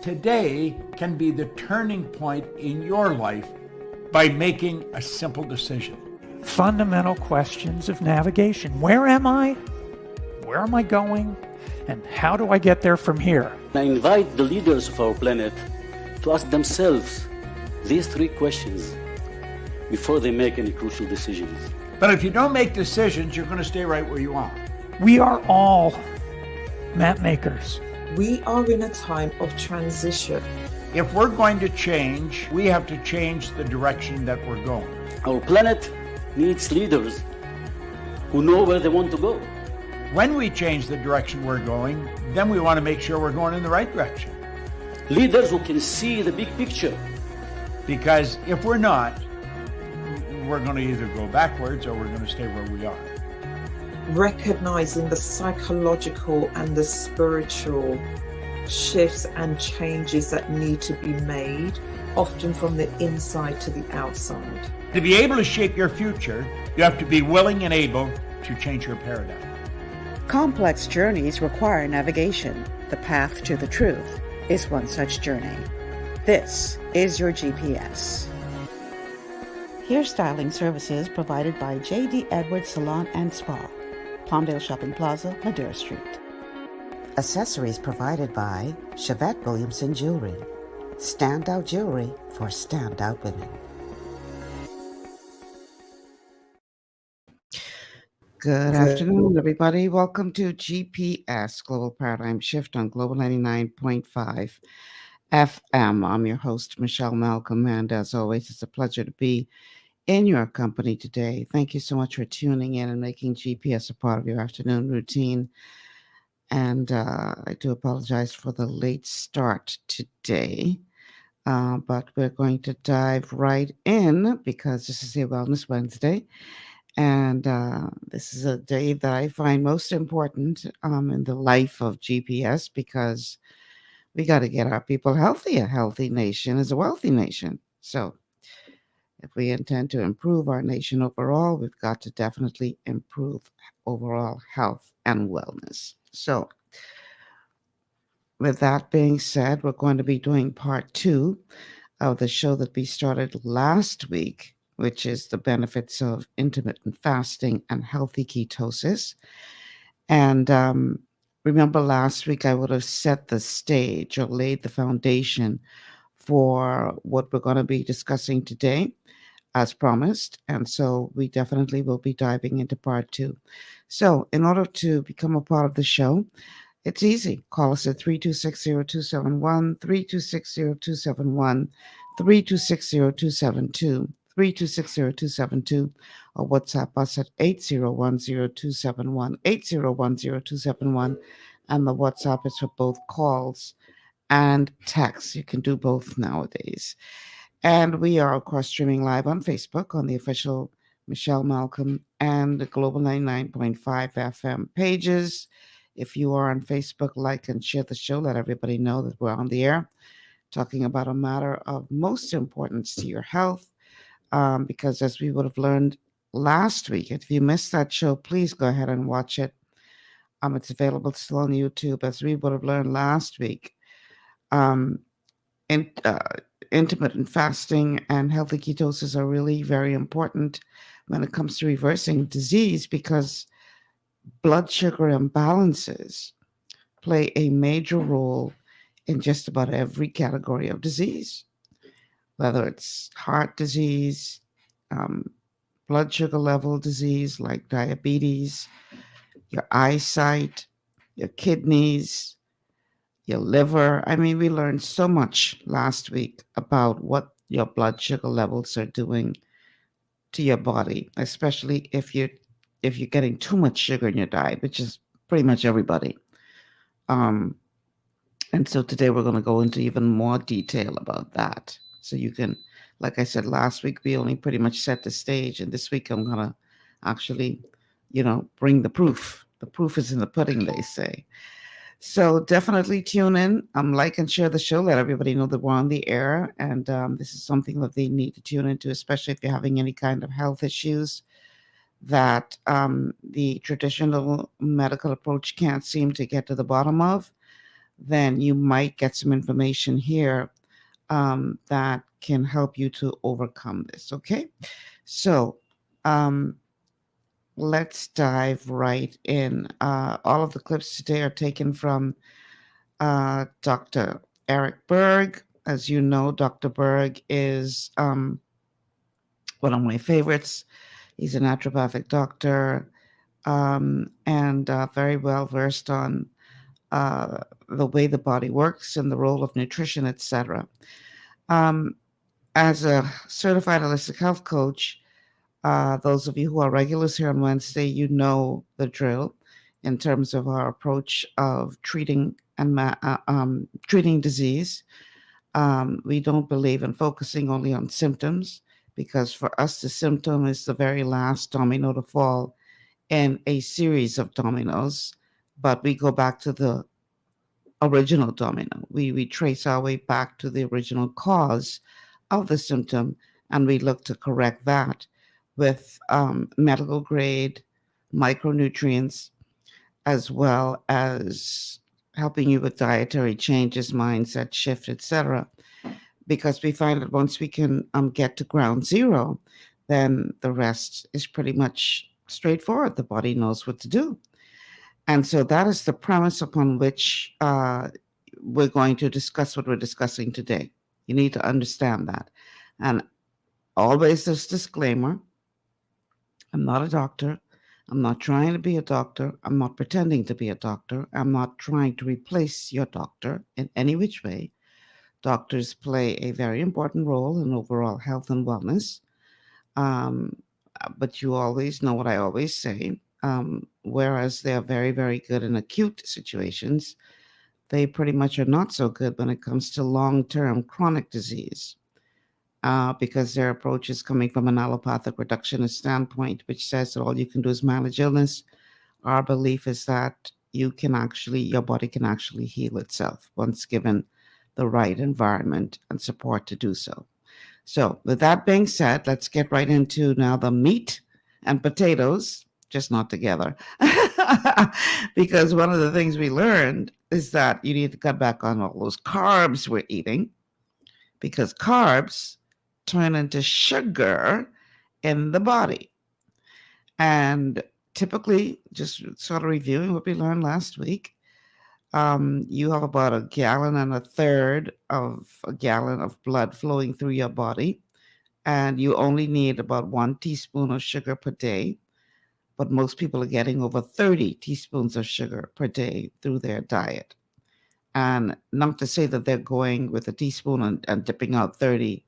Today can be the turning point in your life by making a simple decision. Fundamental questions of navigation. Where am I? Where am I going? And how do I get there from here? I invite the leaders of our planet to ask themselves these three questions before they make any crucial decisions. But if you don't make decisions, you're going to stay right where you are. We are all map makers. We are in a time of transition. If we're going to change, we have to change the direction that we're going. Our planet needs leaders who know where they want to go. When we change the direction we're going, then we want to make sure we're going in the right direction. Leaders who can see the big picture. Because if we're not, we're going to either go backwards or we're going to stay where we are. Recognizing the psychological and the spiritual shifts and changes that need to be made, often from the inside to the outside. To be able to shape your future, you have to be willing and able to change your paradigm. Complex journeys require navigation. The path to the truth is one such journey. This is your GPS. Hairstyling services provided by J.D. Edwards Salon and Spa, Palmdale Shopping Plaza, Madera Street. Accessories provided by Chevette Williamson Jewelry. Standout jewelry for standout women. Good afternoon, everybody. Welcome to GPS, Global Paradigm Shift on Global 99.5 FM. I'm your host, Michelle Malcolm, and as always, it's a pleasure to be in your company today. Thank you so much for tuning in and making GPS a part of your afternoon routine. And I do apologize for the late start today, but we're going to dive right in because this is a Wellness Wednesday. And this is a day that I find most important in the life of GPS because we got to get our people healthy. A healthy nation is a wealthy nation. So if we intend to improve our nation overall, we've got to definitely improve overall health and wellness. So with that being said, we're going to be doing part 2 of the show that we started last week, which is the benefits of intermittent fasting and healthy ketosis. And remember last week, I would have set the stage or laid the foundation for what we're going to be discussing today, as promised. And so we definitely will be diving into part 2. So in order to become a part of the show, it's easy. Call us at 326-0271, 326-0271, 326-0272. 326-0272 or WhatsApp us at 801-0271, 801-0271, and the WhatsApp is for both calls and texts. You can do both nowadays. And we are, of course, streaming live on Facebook on the official Michelle Malcolm and the Global 99.5 FM pages. If you are on Facebook, like and share the show. Let everybody know that we're on the air talking about a matter of most importance to your health. Because as we would have learned last week, if you missed that show, please go ahead and watch it. It's available still on YouTube. As we would have learned last week, intermittent fasting and healthy ketosis are really very important when it comes to reversing disease because blood sugar imbalances play a major role in just about every category of disease. Whether it's heart disease, blood sugar level disease like diabetes, your eyesight, your kidneys, your liver. I mean, we learned so much last week about what your blood sugar levels are doing to your body, especially if you're getting too much sugar in your diet, which is pretty much everybody. And so today we're going to go into even more detail about that. So you can, like I said, last week, we only pretty much set the stage. And this week, I'm going to actually, bring the proof. The proof is in the pudding, they say. So definitely tune in, like and share the show. Let everybody know that we're on the air. And this is something that they need to tune into, especially if you're having any kind of health issues that the traditional medical approach can't seem to get to the bottom of. then you might get some information here that can help you to overcome this. Okay, so let's dive right in. All of the clips today are taken from Dr. Eric Berg. As you know, Dr. Berg is one of my favorites. He's a naturopathic doctor and very well versed on the way the body works and the role of nutrition, etc. As a certified holistic health coach, those of you who are regulars here on Wednesday, you know the drill in terms of our approach of treating treating disease. We don't believe in focusing only on symptoms, because for us, the symptom is the very last domino to fall in a series of dominoes. But we go back to the original domino. We trace our way back to the original cause of the symptom, and we look to correct that with medical grade micronutrients, as well as helping you with dietary changes, mindset shift, etc. Because we find that once we can get to ground zero, then the rest is pretty much straightforward. The body knows what to do. And so that is the premise upon which we're going to discuss what we're discussing today. You need to understand that. And always this disclaimer: I'm not a doctor. I'm not trying to be a doctor. I'm not pretending to be a doctor. I'm not trying to replace your doctor in any which way. Doctors play a very important role in overall health and wellness. But you always know what I always say. Whereas they are very, very good in acute situations, they pretty much are not so good when it comes to long-term chronic disease. Because their approach is coming from an allopathic reductionist standpoint, which says that all you can do is manage illness. Our belief is that your body can actually heal itself once given the right environment and support to do so. So with that being said, let's get right into now the meat and potatoes, just not together. Because one of the things we learned is that you need to cut back on all those carbs we're eating, because carbs turn into sugar in the body. And typically, just sort of reviewing what we learned last week, you have about 1.33 gallons of blood flowing through your body, and you only need about 1 teaspoon of sugar per day. But most people are getting over 30 teaspoons of sugar per day through their diet. And not to say that they're going with a teaspoon and dipping out 30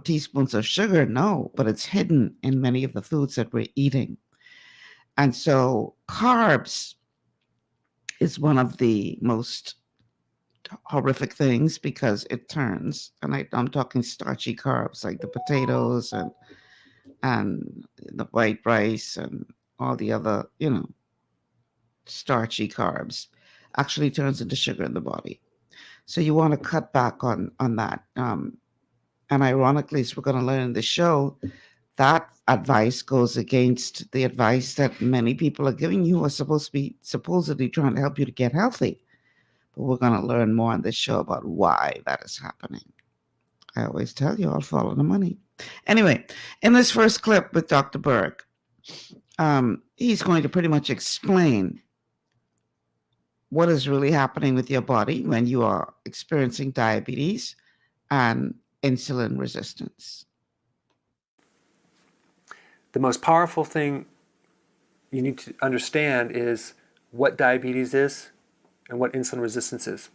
teaspoons of sugar, no, but it's hidden in many of the foods that we're eating. And so carbs is one of the most horrific things, because it turns, and I'm talking starchy carbs like the potatoes and the white rice and all the other, starchy carbs, actually turns into sugar in the body. So you want to cut back on that. And ironically, as we're going to learn in the show, that advice goes against the advice that many people are giving you, who are supposed to be supposedly trying to help you to get healthy. But we're going to learn more on this show about why that is happening. I always tell you, I'll follow the money. Anyway, in this first clip with Dr. Berg, he's going to pretty much explain what is really happening with your body when you are experiencing diabetes and insulin resistance. The most powerful thing you need to understand is what diabetes is and what insulin resistance is.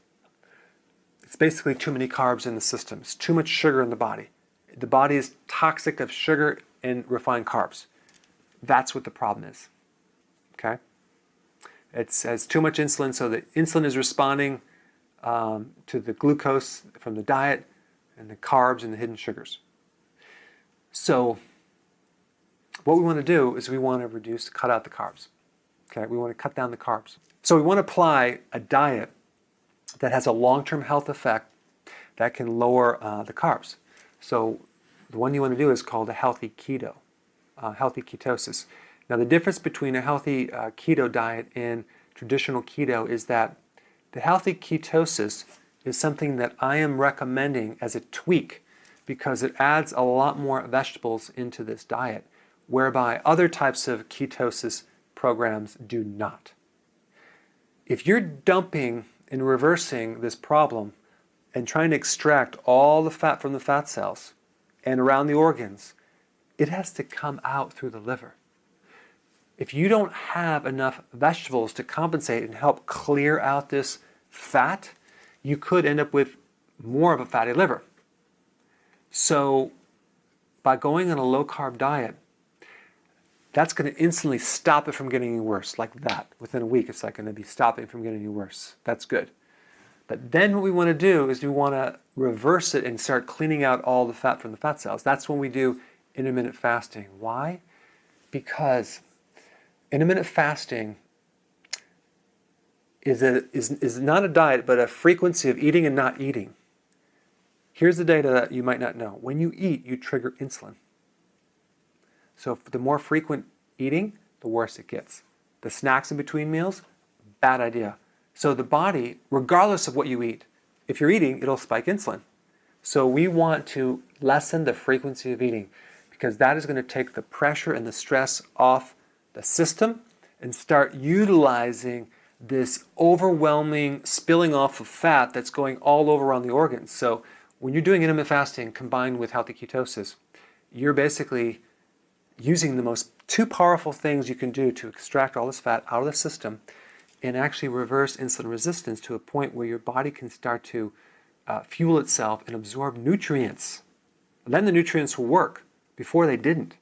It's basically too many carbs in the system. It's too much sugar in the body. The body is toxic of sugar and refined carbs. That's what the problem is. Okay? It has too much insulin, so the insulin is responding to the glucose from the diet and the carbs and the hidden sugars. So what we want to do is we want to cut out the carbs. Okay, we want to cut down the carbs. So we want to apply a diet that has a long-term health effect that can lower the carbs. So the one you want to do is called a healthy keto, healthy ketosis. Now the difference between a healthy keto diet and traditional keto is that The healthy ketosis is something that I am recommending as a tweak because it adds a lot more vegetables into this diet, whereby other types of ketosis programs do not. If you're dumping and reversing this problem and trying to extract all the fat from the fat cells and around the organs, it has to come out through the liver. If you don't have enough vegetables to compensate and help clear out this fat, you could end up with more of a fatty liver. So by going on a low-carb diet, that's going to instantly stop it from getting any worse, like that. Within a week, it's like going to be stopping from getting any worse. That's good. But then what we want to do is we want to reverse it and start cleaning out all the fat from the fat cells. That's when we do intermittent fasting. Why? Because intermittent fasting is not a diet, but a frequency of eating and not eating. Here's the data that you might not know. When you eat, you trigger insulin. So the more frequent eating, the worse it gets. The snacks in between meals, bad idea. So the body, regardless of what you eat, if you're eating, it'll spike insulin. So we want to lessen the frequency of eating because that is going to take the pressure and the stress off the system and start utilizing this overwhelming spilling off of fat that's going all over around the organs. So when you're doing intermittent fasting combined with healthy ketosis, you're basically using the most two powerful things you can do to extract all this fat out of the system and actually reverse insulin resistance to a point where your body can start to fuel itself and absorb nutrients. And then the nutrients will work. Before they didn't.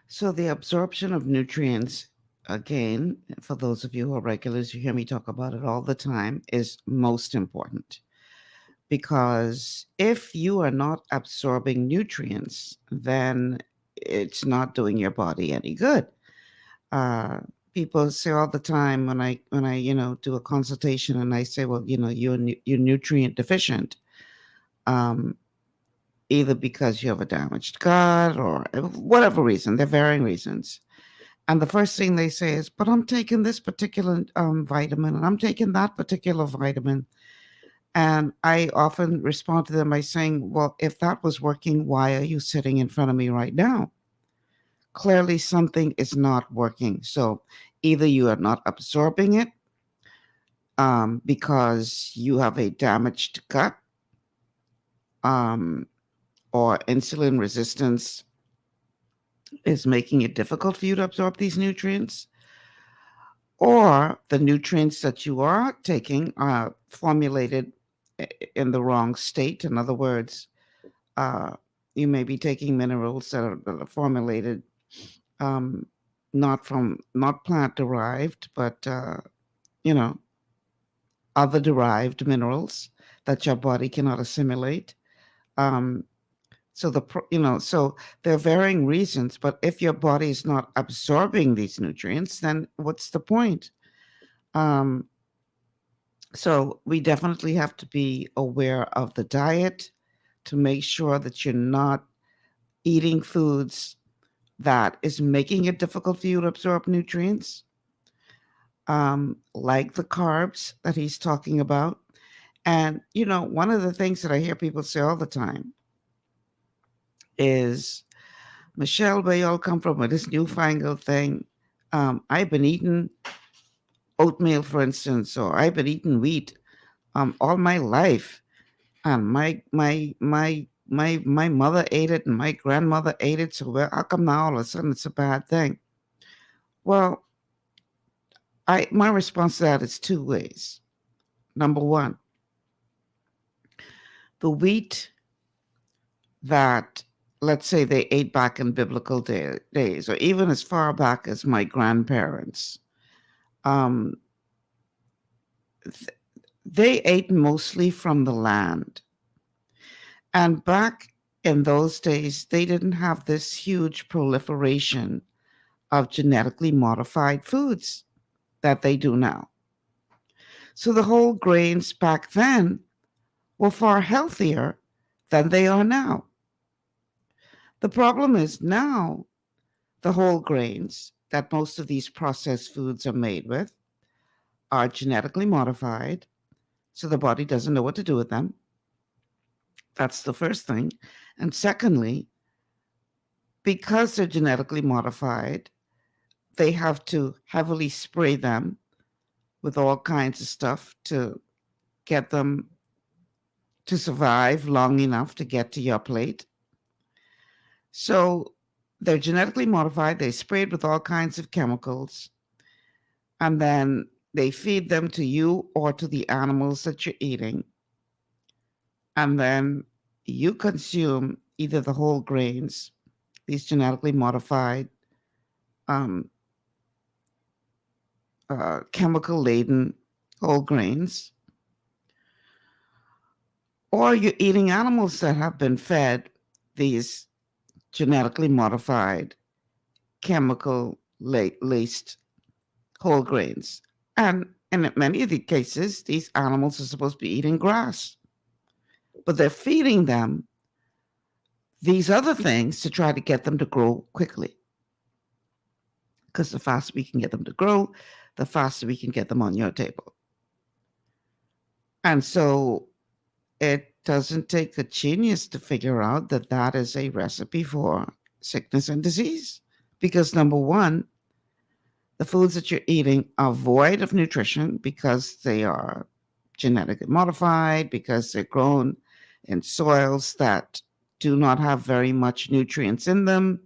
So the absorption of nutrients, again, for those of you who are regulars, you hear me talk about it all the time, is most important. Because if you are not absorbing nutrients, then it's not doing your body any good. People say all the time when I do a consultation and I say, well, you're nutrient deficient, either because you have a damaged gut or whatever reason. There are varying reasons. And the first thing they say is, but I'm taking this particular vitamin and I'm taking that particular vitamin. And I often respond to them by saying, well, if that was working, why are you sitting in front of me right now? Clearly, something is not working. So either you are not absorbing it because you have a damaged gut or insulin resistance is making it difficult for you to absorb these nutrients, or the nutrients that you are taking are formulated in the wrong state. In other words, you may be taking minerals that are formulated not plant derived, but other derived minerals that your body cannot assimilate. So there are varying reasons, but if your body is not absorbing these nutrients, then what's the point? So we definitely have to be aware of the diet to make sure that you're not eating foods that is making it difficult for you to absorb nutrients, like the carbs that he's talking about. And, one of the things that I hear people say all the time is, Michelle, where you all come from with this newfangled thing? I've been eating oatmeal, for instance, or I've been eating wheat all my life, and my mother ate it and my grandmother ate it. So how come now all of a sudden it's a bad thing? Well, my response to that is two ways. Number one, the wheat that, let's say, they ate back in biblical days, or even as far back as my grandparents, they ate mostly from the land. And back in those days, they didn't have this huge proliferation of genetically modified foods that they do now. So the whole grains back then were far healthier than they are now. The problem is now the whole grains that most of these processed foods are made with are genetically modified, so the body doesn't know what to do with them. That's the first thing. And secondly, because they're genetically modified, they have to heavily spray them with all kinds of stuff to get them to survive long enough to get to your plate. So they're genetically modified, they're sprayed with all kinds of chemicals, and then they feed them to you or to the animals that you're eating. And then you consume either the whole grains, these genetically modified, chemical laden whole grains, or you're eating animals that have been fed these genetically modified, chemical laced whole grains. And in many of the cases, these animals are supposed to be eating grass, but they're feeding them these other things to try to get them to grow quickly. Because the faster we can get them to grow, the faster we can get them on your table. And so it doesn't take a genius to figure out that that is a recipe for sickness and disease. Because number one, the foods that you're eating are void of nutrition because they are genetically modified, because they're grown in soils that do not have very much nutrients in them.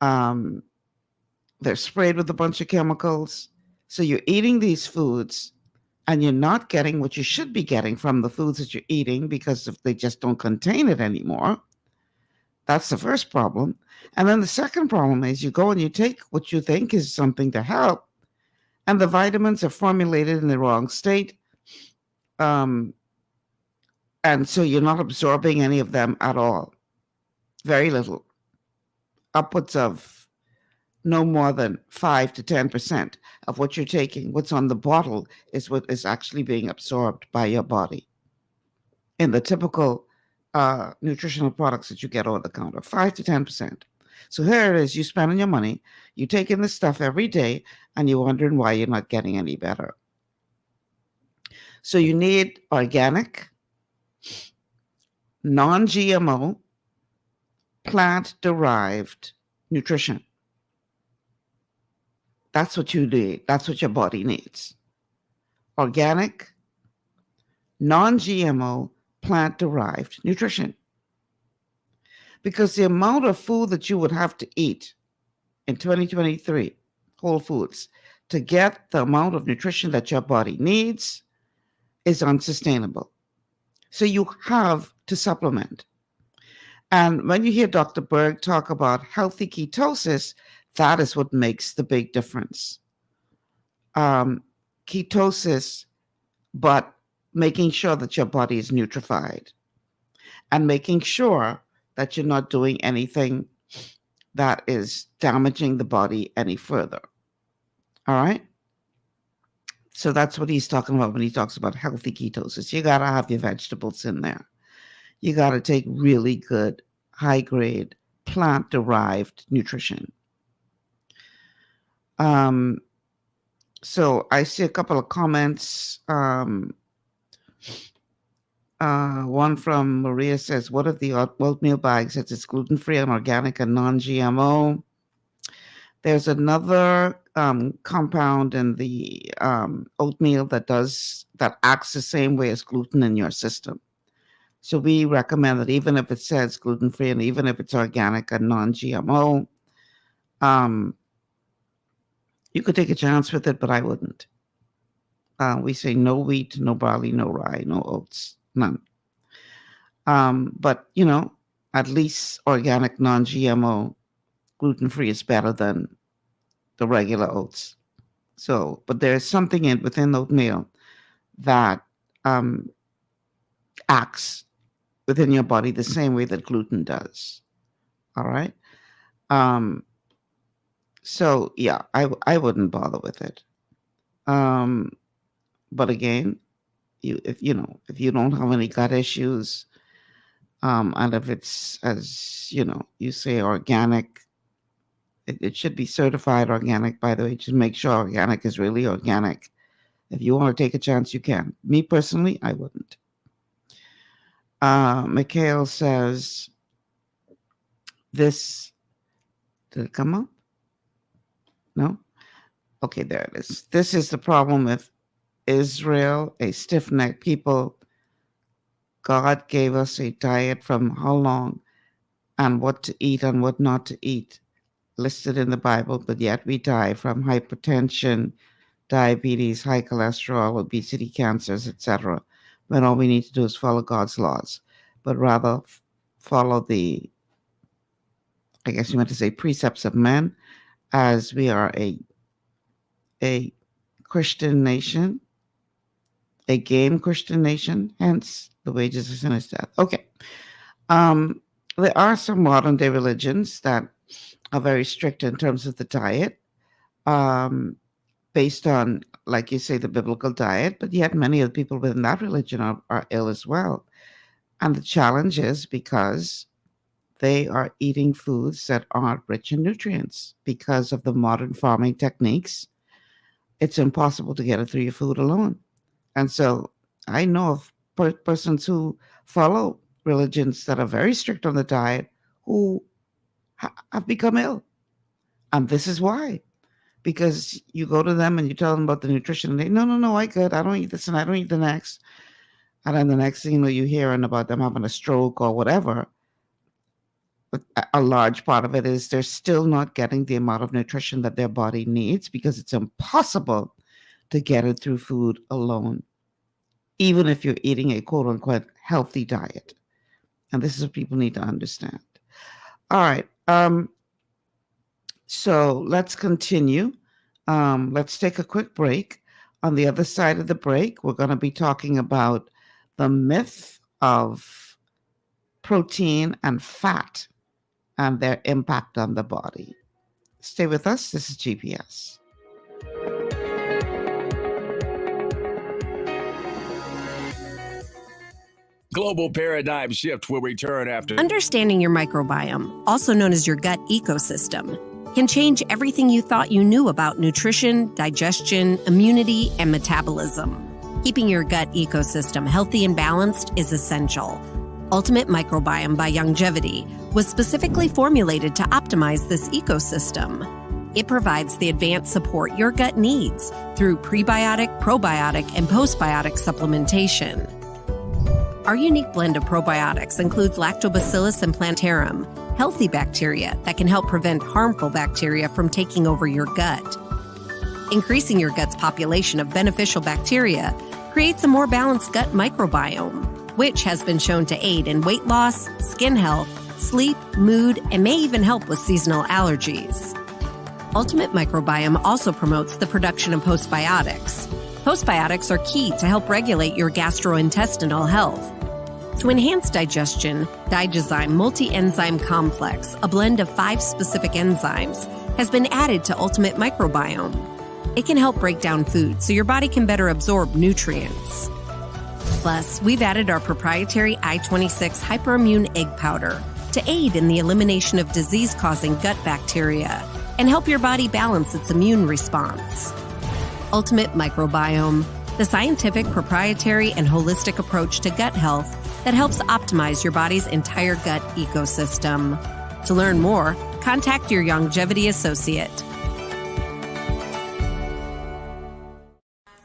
They're sprayed with a bunch of chemicals. So you're eating these foods and you're not getting what you should be getting from the foods that you're eating because if they just don't contain it anymore. That's the first problem. And then the second problem is you go and you take what you think is something to help, and the vitamins are formulated in the wrong state. And so you're not absorbing any of them at all. Very little. Upwards of no more than 5 to 10% of what you're taking, what's on the bottle, is what is actually being absorbed by your body. In the typical nutritional products that you get over the counter, 5 to 10%. So here it is, you spending your money, you taking this stuff every day, and you're wondering why you're not getting any better. So you need organic, non-GMO, plant-derived nutrition. That's what you need. That's what your body needs. Organic, non-GMO, plant-derived nutrition. Because the amount of food that you would have to eat in 2023, whole foods, to get the amount of nutrition that your body needs is unsustainable. So you have to supplement. And when you hear Dr. Berg talk about healthy ketosis, that is what makes the big difference. Ketosis, but making sure that your body is nutrified and making sure that you're not doing anything that is damaging the body any further. All right? So that's what he's talking about when he talks about healthy ketosis. You got to have your vegetables in there. You got to take really good, high-grade, plant-derived nutrition. So I see a couple of comments. One from Maria says, what if the oatmeal bag says it's gluten-free and organic and non-GMO? There's another compound in the oatmeal that acts the same way as gluten in your system. So we recommend that even if it says gluten-free and even if it's organic and non-GMO, you could take a chance with it, but I wouldn't. We say no wheat, no barley, no rye, no oats, none. But, at least organic, non-GMO, gluten-free is better than the regular oats. So, but there's something within oatmeal that acts within your body the same way that gluten does. All right? So, yeah, I wouldn't bother with it. But again, if you don't have any gut issues, and if it's, as you say, organic, it should be certified organic, by the way. Just make sure organic is really organic. If you want to take a chance, you can. Me personally, I wouldn't. Mikhail says, this, did it come up? No? Okay, there it is. This is the problem with Israel, a stiff-necked people. God gave us a diet from how long and what to eat and what not to eat listed in the Bible, but yet we die from hypertension, diabetes, high cholesterol, obesity, cancers, etc., when all we need to do is follow God's laws, but rather follow the, I guess you meant to say, precepts of men, as we are a Christian nation, a game Christian nation, hence the wages of sin is death. Okay. There are some modern day religions that are very strict in terms of the diet, based on, like you say, the biblical diet, but yet many of the people within that religion are ill as well. And the challenge is because they are eating foods that aren't rich in nutrients. Because of the modern farming techniques, it's impossible to get it through your food alone. And so I know of persons who follow religions that are very strict on the diet who have become ill. And this is why. Because you go to them and you tell them about the nutrition, and they, no, I good. I don't eat this and I don't eat the next. And then the next thing you know, you're hearing about them having a stroke or whatever. But a large part of it is they're still not getting the amount of nutrition that their body needs because it's impossible to get it through food alone, even if you're eating a quote-unquote healthy diet. And this is what people need to understand. All right. So let's continue. Let's take a quick break. On the other side of the break, we're going to be talking about the myth of protein and fat and their impact on the body. Stay with us. This is GPS. Global Paradigm Shift will return after. Understanding your microbiome, also known as your gut ecosystem, can change everything you thought you knew about nutrition, digestion, immunity, and metabolism. Keeping your gut ecosystem healthy and balanced is essential. Ultimate Microbiome by Longevity was specifically formulated to optimize this ecosystem. It provides the advanced support your gut needs through prebiotic, probiotic, and postbiotic supplementation. Our unique blend of probiotics includes Lactobacillus and Plantarum, healthy bacteria that can help prevent harmful bacteria from taking over your gut. Increasing your gut's population of beneficial bacteria creates a more balanced gut microbiome, which has been shown to aid in weight loss, skin health, sleep, mood, and may even help with seasonal allergies. Ultimate Microbiome also promotes the production of postbiotics. Postbiotics are key to help regulate your gastrointestinal health. To enhance digestion, Digizyme Multi-Enzyme Complex, a blend of 5 specific enzymes, has been added to Ultimate Microbiome. It can help break down food so your body can better absorb nutrients. Plus, we've added our proprietary I-26 Hyperimmune Egg Powder to aid in the elimination of disease-causing gut bacteria and help your body balance its immune response. Ultimate Microbiome, the scientific, proprietary, and holistic approach to gut health that helps optimize your body's entire gut ecosystem. To learn more, contact your Longevity associate.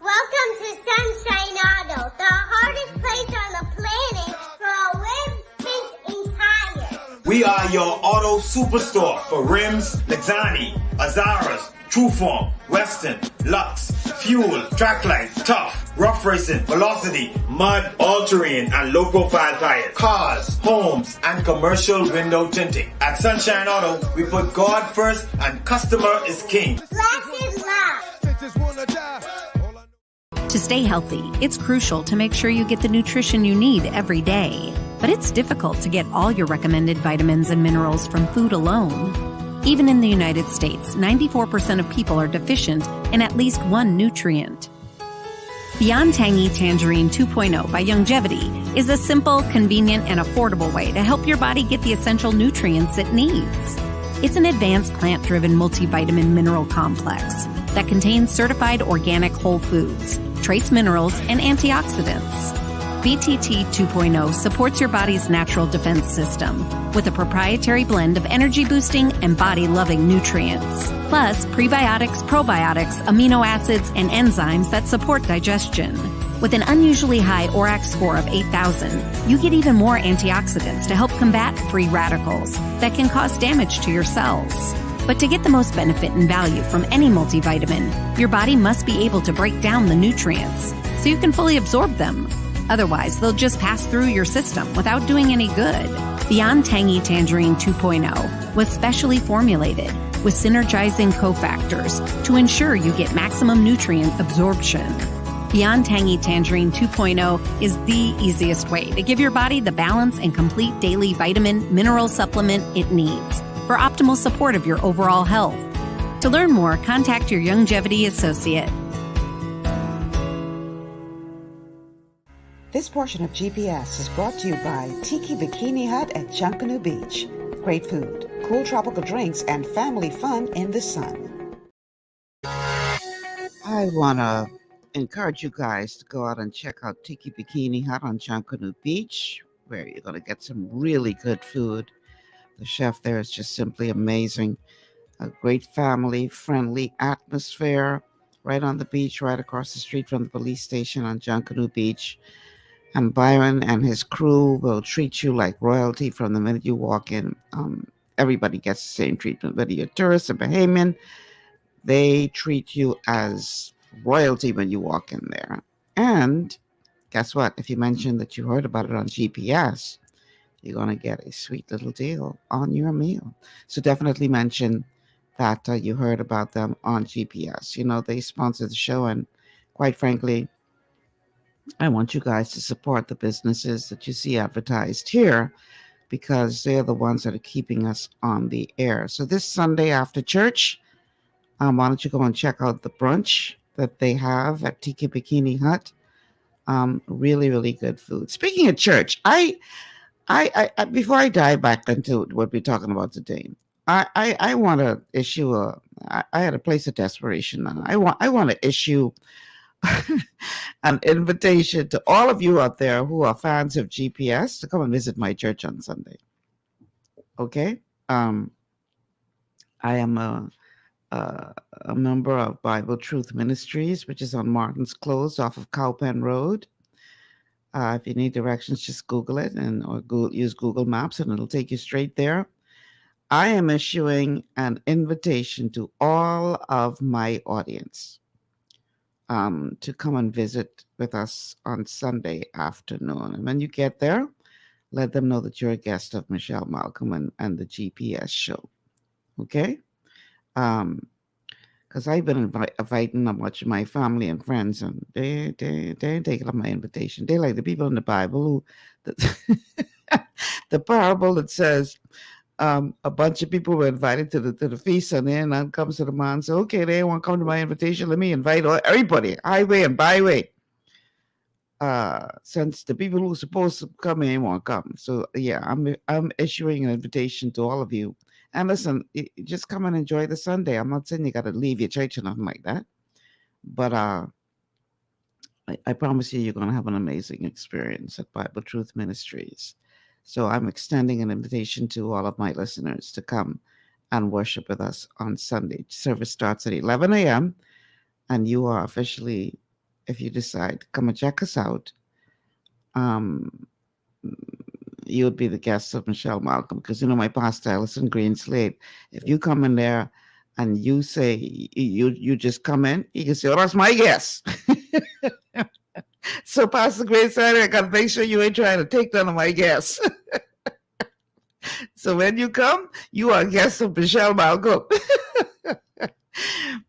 Welcome to Sunshine Auto, the hardest place on the planet for rims, tints, and tires. We are your auto superstore for rims, Lexani, Azaras, Trueform, Weston, Lux, Fuel, Trackline, Tough, Rough Racing, Velocity, Mud, All-Terrain, and low-profile tires, cars, homes, and commercial window tinting. At Sunshine Auto, we put God first and customer is king. Lasted love. To stay healthy, it's crucial to make sure you get the nutrition you need every day. But it's difficult to get all your recommended vitamins and minerals from food alone. Even in the United States, 94% of people are deficient in at least one nutrient. Beyond Tangy Tangerine 2.0 by Longevity is a simple, convenient, and affordable way to help your body get the essential nutrients it needs. It's an advanced plant-driven multivitamin mineral complex that contains certified organic whole foods, trace minerals, and antioxidants. BTT 2.0 supports your body's natural defense system with a proprietary blend of energy-boosting and body-loving nutrients, plus prebiotics, probiotics, amino acids, and enzymes that support digestion. With an unusually high ORAC score of 8,000, you get even more antioxidants to help combat free radicals that can cause damage to your cells. But to get the most benefit and value from any multivitamin, your body must be able to break down the nutrients so you can fully absorb them. Otherwise, they'll just pass through your system without doing any good. Beyond Tangy Tangerine 2.0 was specially formulated with synergizing cofactors to ensure you get maximum nutrient absorption. Beyond Tangy Tangerine 2.0 is the easiest way to give your body the balance and complete daily vitamin mineral supplement it needs for optimal support of your overall health. To learn more, contact your longevity associate. This portion of GPS is brought to you by Tiki Bikini Hut at Junkanoo Beach. Great food, cool tropical drinks, and family fun in the sun. I want to encourage you guys to go out and check out Tiki Bikini Hut on Junkanoo Beach, where you're going to get some really good food. The chef there is just simply amazing. A great family-friendly atmosphere right on the beach, right across the street from the police station on Junkanoo Beach. And Byron and his crew will treat you like royalty from the minute you walk in. Everybody gets the same treatment, whether you're a tourist or Bahamian. They treat you as royalty when you walk in there. And guess what? If you mention that you heard about it on GPS, you're going to get a sweet little deal on your meal. So definitely mention that you heard about them on GPS. You know, they sponsor the show, and quite frankly, I want you guys to support the businesses that you see advertised here, because they're the ones that are keeping us on the air. So this Sunday after church, why don't you go and check out the brunch that they have at Tiki Bikini Hut? Really, really good food. Speaking of church, I before I dive back into what we're talking about today, I want to issue I had a place of desperation. I want to issue an invitation to all of you out there who are fans of GPS to come and visit my church on Sunday. Okay, I am a member of Bible Truth Ministries, which is on Martin's Close off of Cowpen Road. If you need directions, just Google it or use Google Maps, and it'll take you straight there. I am issuing an invitation to all of my audience to come and visit with us on Sunday afternoon. And when you get there, let them know that you're a guest of Michelle Malcolm and the GPS show. Okay? Because I've been inviting a bunch of my family and friends, and they ain't taking up my invitation. They like the people in the Bible who, the parable that says, a bunch of people were invited to the feast, and then on comes to the man and says, okay, they won't come to my invitation. Let me invite everybody, highway and byway. Since the people who are supposed to come in won't come. So yeah, I'm issuing an invitation to all of you. And listen, just come and enjoy the Sunday. I'm not saying you got to leave your church or nothing like that. But I promise you're going to have an amazing experience at Bible Truth Ministries. So I'm extending an invitation to all of my listeners to come and worship with us on Sunday. Service starts at 11 a.m. And you are officially, if you decide to come and check us out, you'll be the guest of Michelle Malcolm. Because, you know, my pastor, Alison Green Slade, if you come in there and you say, you just come in, you can say, oh, that's my guest. So Pastor Green Slade, I got to make sure you ain't trying to take none of my guests. So when you come, you are a guest of Michelle Malcolm.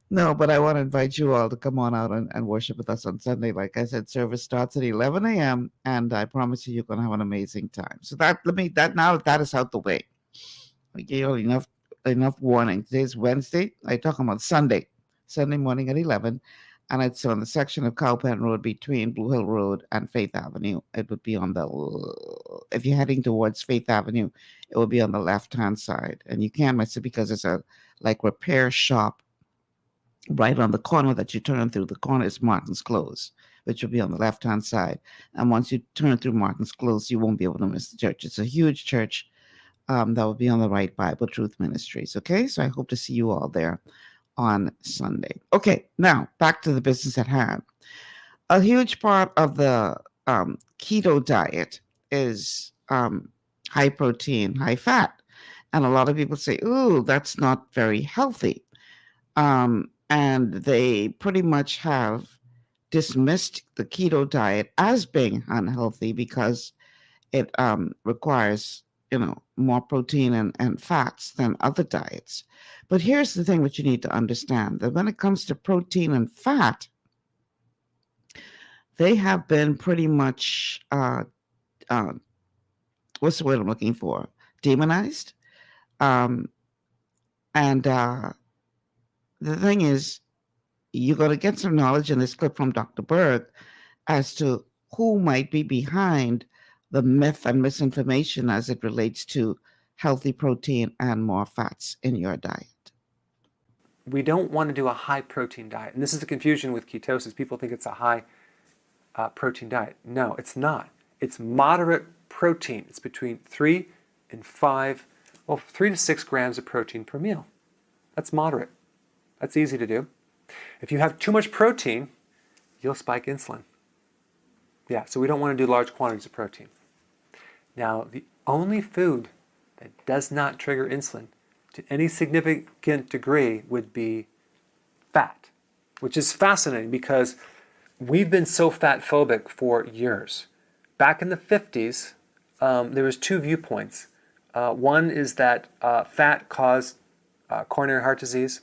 No, but I want to invite you all to come on out and worship with us on Sunday. Like I said, service starts at 11 a.m. and I promise you, you're going to have an amazing time. So that is out the way. I gave you enough warning. Today's Wednesday. I'm talking about Sunday morning at 11. And it's on the section of Cowpen Road between Blue Hill Road and Faith Avenue. It would be if you're heading towards Faith Avenue, it will be on the left-hand side. And you can't miss it because it's a repair shop right on the corner that you turn through. The corner is Martin's Close. which will be on the left-hand side. And once you turn through Martin's Close, you won't be able to miss the church. It's a huge church that will be on the right, Bible Truth Ministries. Okay, so I hope to see you all there on Sunday. Okay, now back to the business at hand. A huge part of the keto diet is high protein, high fat. And a lot of people say, ooh, that's not very healthy. And they pretty much have dismissed the keto diet as being unhealthy because it requires, more protein and fats than other diets. But here's the thing that you need to understand, that when it comes to protein and fat, they have been pretty much, what's the word I'm looking for? Demonized. And the thing is, you're going to get some knowledge in this clip from Dr. Berg as to who might be behind the myth and misinformation as it relates to healthy protein and more fats in your diet. We don't want to do a high protein diet. And this is the confusion with ketosis. People think it's a high protein diet. No, it's not. It's moderate protein. It's between 3 to 6 grams of protein per meal. That's moderate. That's easy to do. If you have too much protein, you'll spike insulin. Yeah, so we don't want to do large quantities of protein. Now, the only food that does not trigger insulin to any significant degree would be fat, which is fascinating because we've been so fat phobic for years. Back in the 50s, there was 2 viewpoints. One is that fat caused coronary heart disease,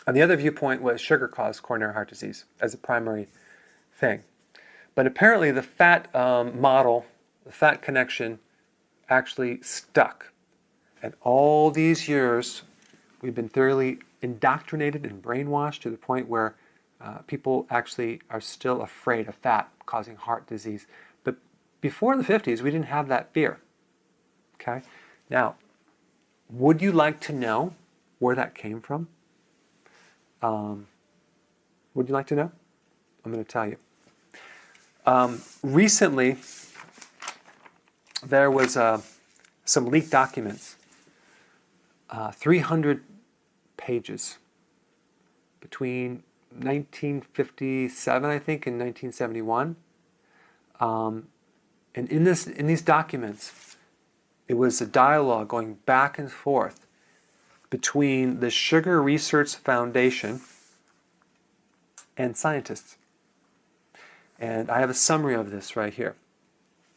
and the other viewpoint was sugar caused coronary heart disease as a primary thing. But apparently the fat model, the fat connection, actually stuck. And all these years, we've been thoroughly indoctrinated and brainwashed to the point where people actually are still afraid of fat causing heart disease. But before the 50s, we didn't have that fear. Okay? Now, would you like to know where that came from? Would you like to know? I'm going to tell you. Recently, there was some leaked documents, 300 pages between 1957, I think, and 1971. And in these documents, it was a dialogue going back and forth between the Sugar Research Foundation and scientists. And I have a summary of this right here.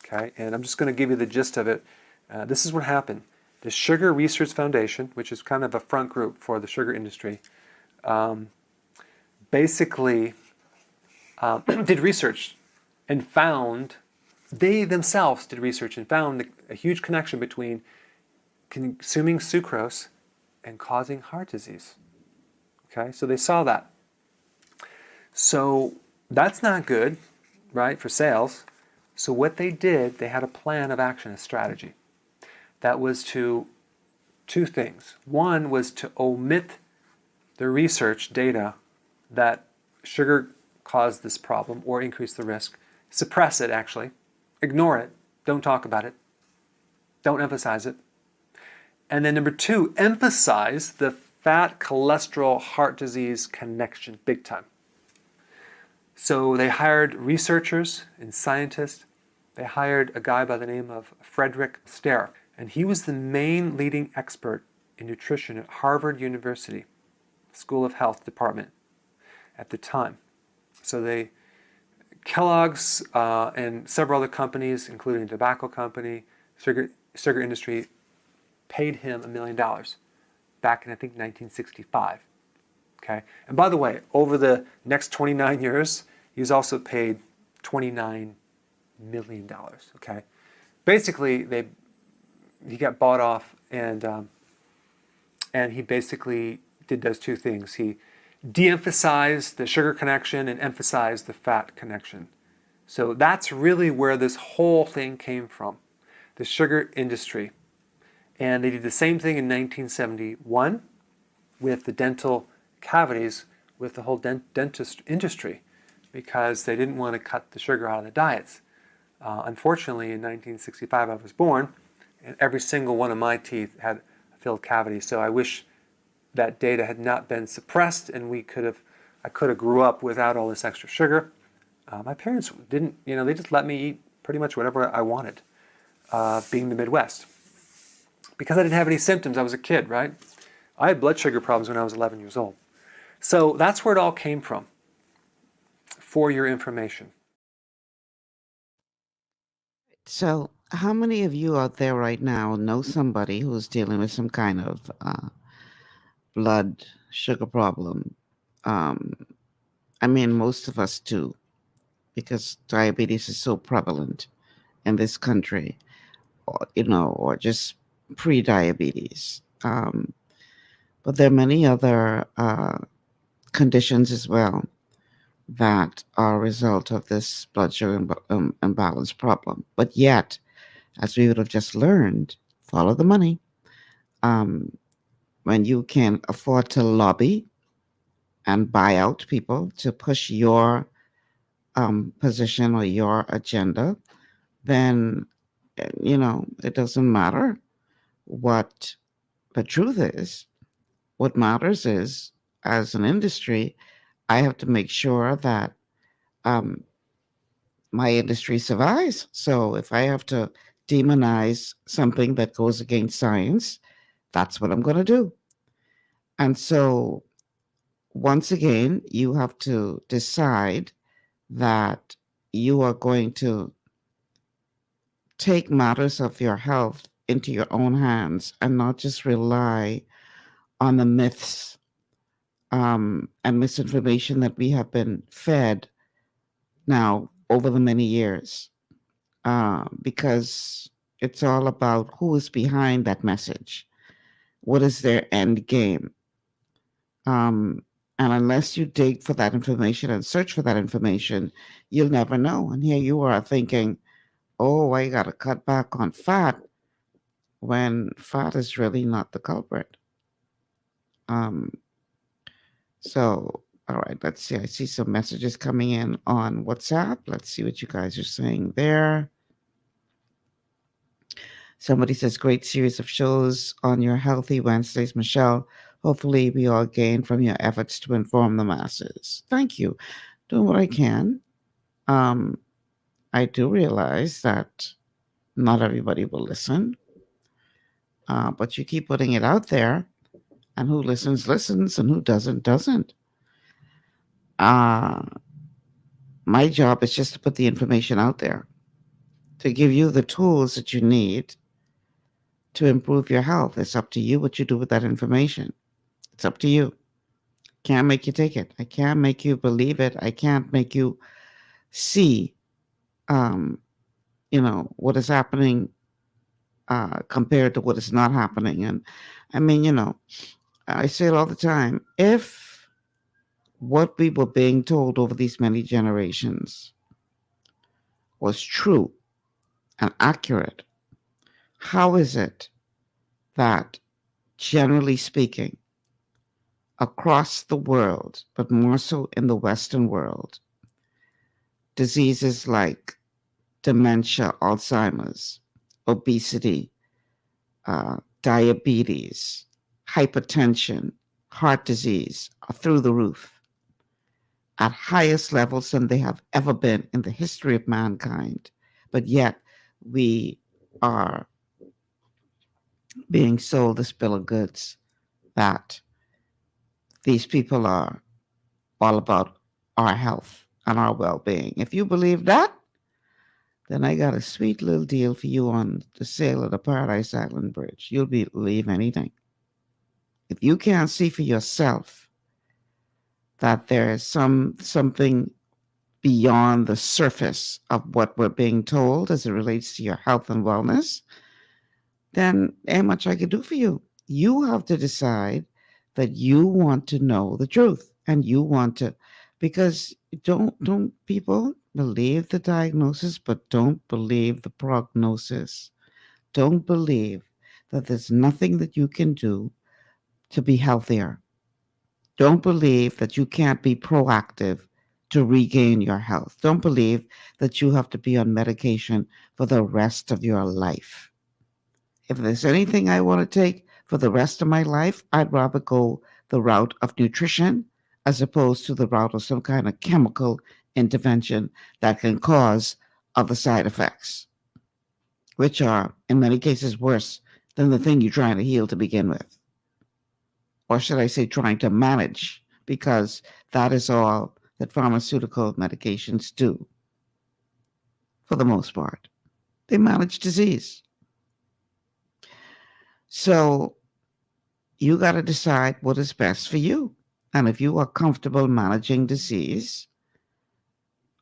Okay, and I'm just going to give you the gist of it. This is what happened. The Sugar Research Foundation, which is kind of a front group for the sugar industry, basically did research and found, they themselves did research and found a huge connection between consuming sucrose and causing heart disease. Okay, so they saw that. So that's not good, right, for sales. So what they did, they had a plan of action, a strategy. That was to 2 things. One was to omit the research data that sugar caused this problem or increased the risk. Suppress it, actually. Ignore it. Don't talk about it. Don't emphasize it. And then number 2, emphasize the fat, cholesterol, heart disease connection big time. So they hired researchers and scientists. They hired a guy by the name of Frederick Ster, and he was the main leading expert in nutrition at Harvard University School of Health Department at the time. So Kellogg's and several other companies, including a tobacco company, sugar industry, paid him $1 million back in, I think, 1965. Okay, and by the way, over the next 29 years, he was also paid $29 million. Okay, basically he got bought off, and he basically did those 2 things. He de-emphasized the sugar connection and emphasized the fat connection. So that's really where this whole thing came from, the sugar industry. And they did the same thing in 1971 with the dental cavities, with the whole dentist industry. because they didn't want to cut the sugar out of the diets. Unfortunately, in 1965, I was born, and every single one of my teeth had a filled cavity. So I wish that data had not been suppressed, and I could have grew up without all this extra sugar. My parents didn't, they just let me eat pretty much whatever I wanted, being the Midwest. Because I didn't have any symptoms, I was a kid, right? I had blood sugar problems when I was 11 years old. So that's where it all came from, for your information. So, how many of you out there right now know somebody who's dealing with some kind of blood sugar problem? I mean, most of us do, because diabetes is so prevalent in this country, or just pre-diabetes. But there are many other conditions as well that are a result of this blood sugar imbalance problem. But yet, as we would have just learned, follow the money. When you can afford to lobby and buy out people to push your position or your agenda, then, it doesn't matter what the truth is. What matters is, as an industry, I have to make sure that my industry survives. So if I have to demonize something that goes against science, that's what I'm going to do. And so, once again, you have to decide that you are going to take matters of your health into your own hands and not just rely on the myths and misinformation that we have been fed now over the many years, because it's all about who is behind that message. What is their end game? And unless you dig for that information and search for that information, you'll never know. And here you are thinking, oh, I got to cut back on fat, when fat is really not the culprit. So, all right, let's see. I see some messages coming in on WhatsApp. Let's see what you guys are saying there. Somebody says, great series of shows on your Healthy Wednesdays, Michelle. Hopefully, we all gain from your efforts to inform the masses. Thank you. Doing what I can. I do realize that not everybody will listen, but you keep putting it out there, and who listens, listens, and who doesn't, doesn't. My job is just to put the information out there, to give you the tools that you need to improve your health. It's up to you what you do with that information. It's up to you. Can't make you take it. I can't make you believe it. I can't make you see, what is happening compared to what is not happening. And I mean, I say it all the time. If what we were being told over these many generations was true and accurate, how is it that, generally speaking, across the world, but more so in the Western world, diseases like dementia, Alzheimer's, obesity, diabetes, hypertension, heart disease are through the roof at highest levels than they have ever been in the history of mankind. But yet we are being sold this bill of goods that these people are all about our health and our well-being. If you believe that, then I got a sweet little deal for you on the sale of the Paradise Island Bridge. You'll believe anything. If you can't see for yourself that there is something beyond the surface of what we're being told as it relates to your health and wellness, then ain't much I could do for you. You have to decide that you want to know the truth, and you want to, because don't people believe the diagnosis, but don't believe the prognosis. Don't believe that there's nothing that you can do to be healthier. Don't believe that you can't be proactive to regain your health. Don't believe that you have to be on medication for the rest of your life. If there's anything I want to take for the rest of my life, I'd rather go the route of nutrition as opposed to the route of some kind of chemical intervention that can cause other side effects, which are in many cases worse than the thing you're trying to heal to begin with. Or should I say trying to manage, because that is all that pharmaceutical medications do for the most part. They manage disease. So you got to decide what is best for you. And if you are comfortable managing disease,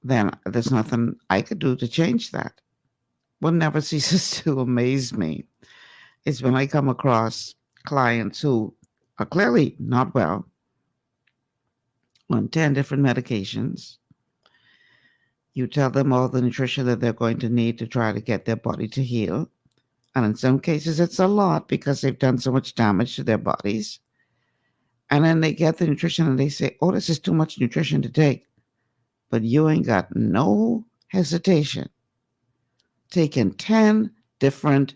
then there's nothing I could do to change that. What never ceases to amaze me is when I come across clients who are clearly not well on 10 different medications. You tell them all the nutrition that they're going to need to try to get their body to heal. And in some cases, it's a lot because they've done so much damage to their bodies. And then they get the nutrition and they say, oh, this is too much nutrition to take. But you ain't got no hesitation taking 10 different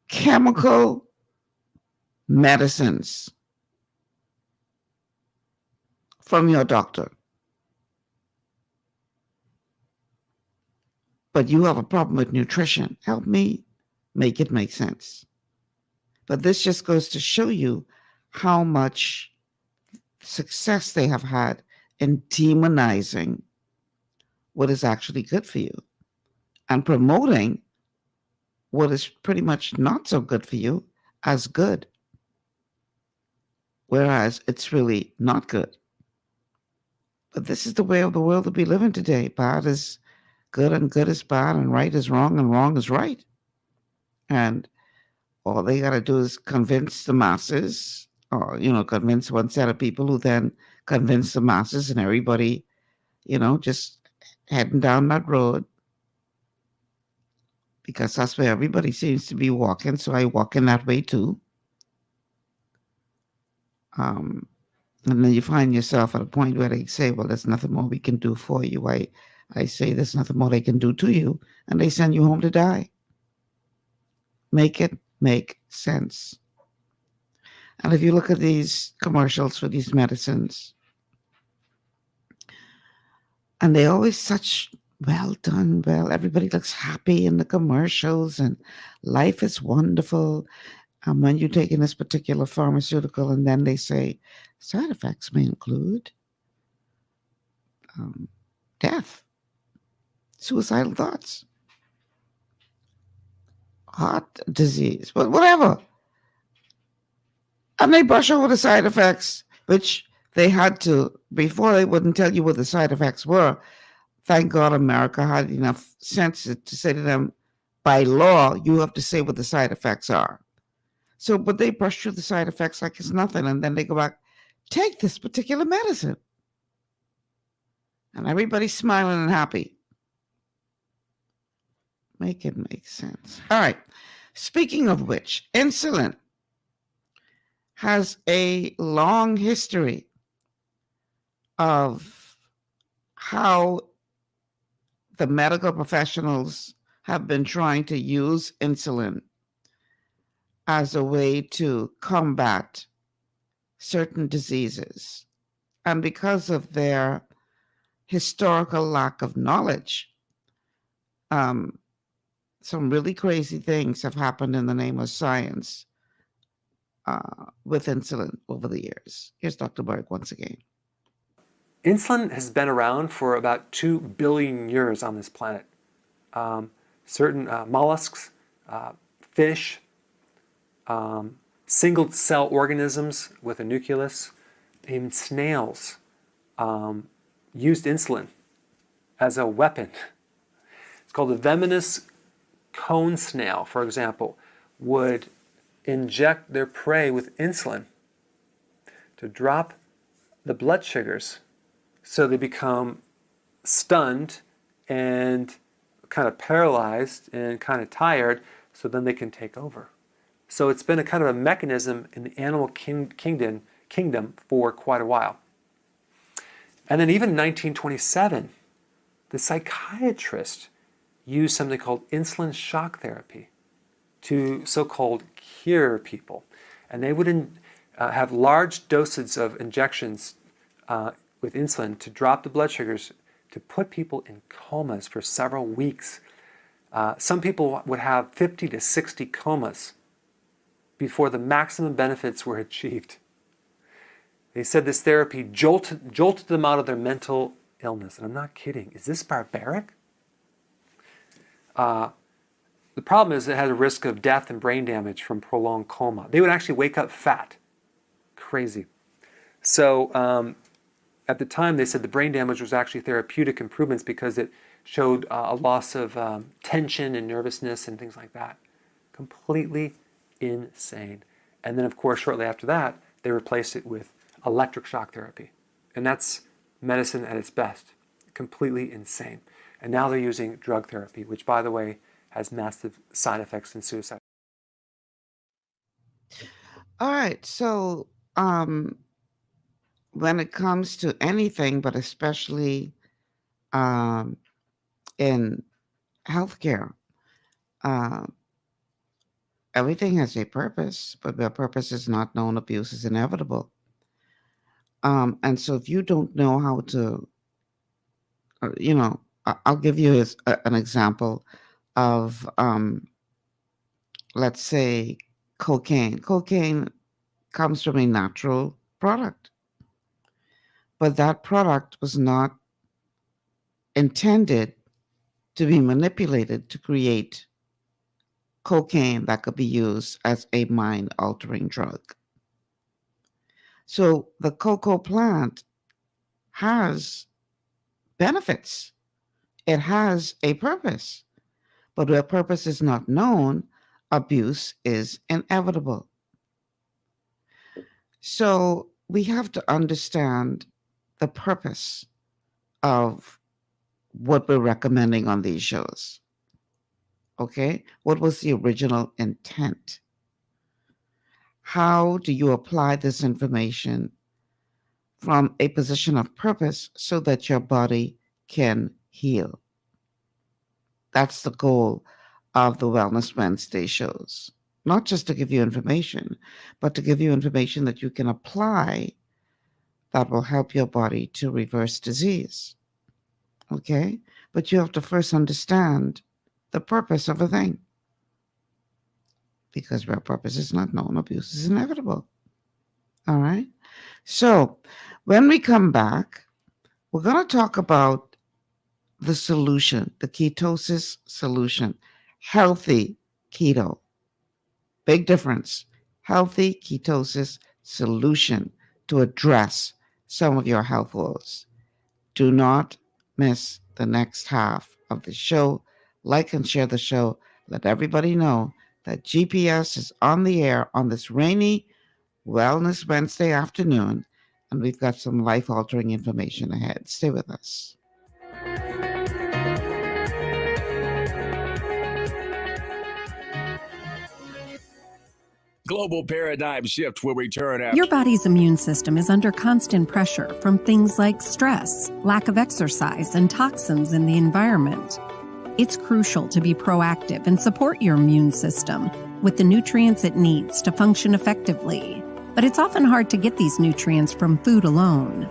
chemical medicines from your doctor. But you have a problem with nutrition. Help me make it make sense. But this just goes to show you how much success they have had in demonizing what is actually good for you and promoting what is pretty much not so good for you as good, whereas it's really not good. But this is the way of the world that we live in today. Bad is good and good is bad and right is wrong and wrong is right. And all they got to do is convince the masses, or, convince one set of people who then convince the masses, and everybody, just heading down that road, because that's where everybody seems to be walking. So I walk in that way too. And then you find yourself at a point where they say, well, there's nothing more we can do for you. I say there's nothing more they can do to you, and they send you home to die. Make it make sense. And if you look at these commercials for these medicines, and they're always such well done, everybody looks happy in the commercials, and life is wonderful. And when you're taking this particular pharmaceutical, and then they say side effects may include death, suicidal thoughts, heart disease, but whatever. And they brush over the side effects, which they had to, before they wouldn't tell you what the side effects were. Thank God America had enough sense to say to them, by law, you have to say what the side effects are. So, but they brush through the side effects like it's nothing, and then they go back, take this particular medicine. And everybody's smiling and happy. Make it make sense. All right. Speaking of which, insulin has a long history of how the medical professionals have been trying to use insulin as a way to combat certain diseases. And because of their historical lack of knowledge, some really crazy things have happened in the name of science with insulin over the years. Here's Dr. Berg once again. Insulin has been around for about 2 billion years on this planet. Certain mollusks, fish, single-cell organisms with a nucleus, even snails used insulin as a weapon. It's called the venomous cone snail, for example, would inject their prey with insulin to drop the blood sugars so they become stunned and kind of paralyzed and kind of tired, so then they can take over. So it's been a kind of a mechanism in the animal kingdom for quite a while. And then even in 1927, the psychiatrist used something called insulin shock therapy to so-called cure people. And they would have large doses of injections with insulin to drop the blood sugars to put people in comas for several weeks. Some people would have 50 to 60 comas before the maximum benefits were achieved. They said this therapy jolted them out of their mental illness. And I'm not kidding. Is this barbaric? The problem is it has a risk of death and brain damage from prolonged coma. They would actually wake up fat. Crazy. So at the time, they said the brain damage was actually therapeutic improvements because it showed a loss of tension and nervousness and things like that. Completely insane. And then, of course, shortly after that, they replaced it with electric shock therapy. And that's medicine at its best. Completely insane. And now they're using drug therapy, which, by the way, has massive side effects and suicide. All right. So when it comes to anything, but especially in healthcare, everything has a purpose, but where purpose is not known, abuse is inevitable. And so if you don't know how to, I'll give you an example of, let's say, cocaine. Cocaine comes from a natural product, but that product was not intended to be manipulated to create cocaine that could be used as a mind-altering drug. So the cocoa plant has benefits. It has a purpose. But where purpose is not known, abuse is inevitable. So we have to understand the purpose of what we're recommending on these shows. Okay? What was the original intent? How do you apply this information from a position of purpose so that your body can heal? That's the goal of the Wellness Wednesday shows. Not just to give you information, but to give you information that you can apply that will help your body to reverse disease. Okay? But you have to first understand the purpose of a thing. Because where purpose is not known, abuse is inevitable. All right? So when we come back, we're going to talk about the solution, the ketosis solution, healthy keto. Big difference. Healthy ketosis solution to address some of your health woes. Do not miss the next half of the show. Like and share the show. Let everybody know that GPS is on the air on this rainy Wellness Wednesday afternoon, and we've got some life-altering information ahead. Stay with us. Global paradigm shift will return after. Your body's immune system is under constant pressure from things like stress, lack of exercise, and toxins in the environment. It's crucial to be proactive and support your immune system with the nutrients it needs to function effectively. But it's often hard to get these nutrients from food alone.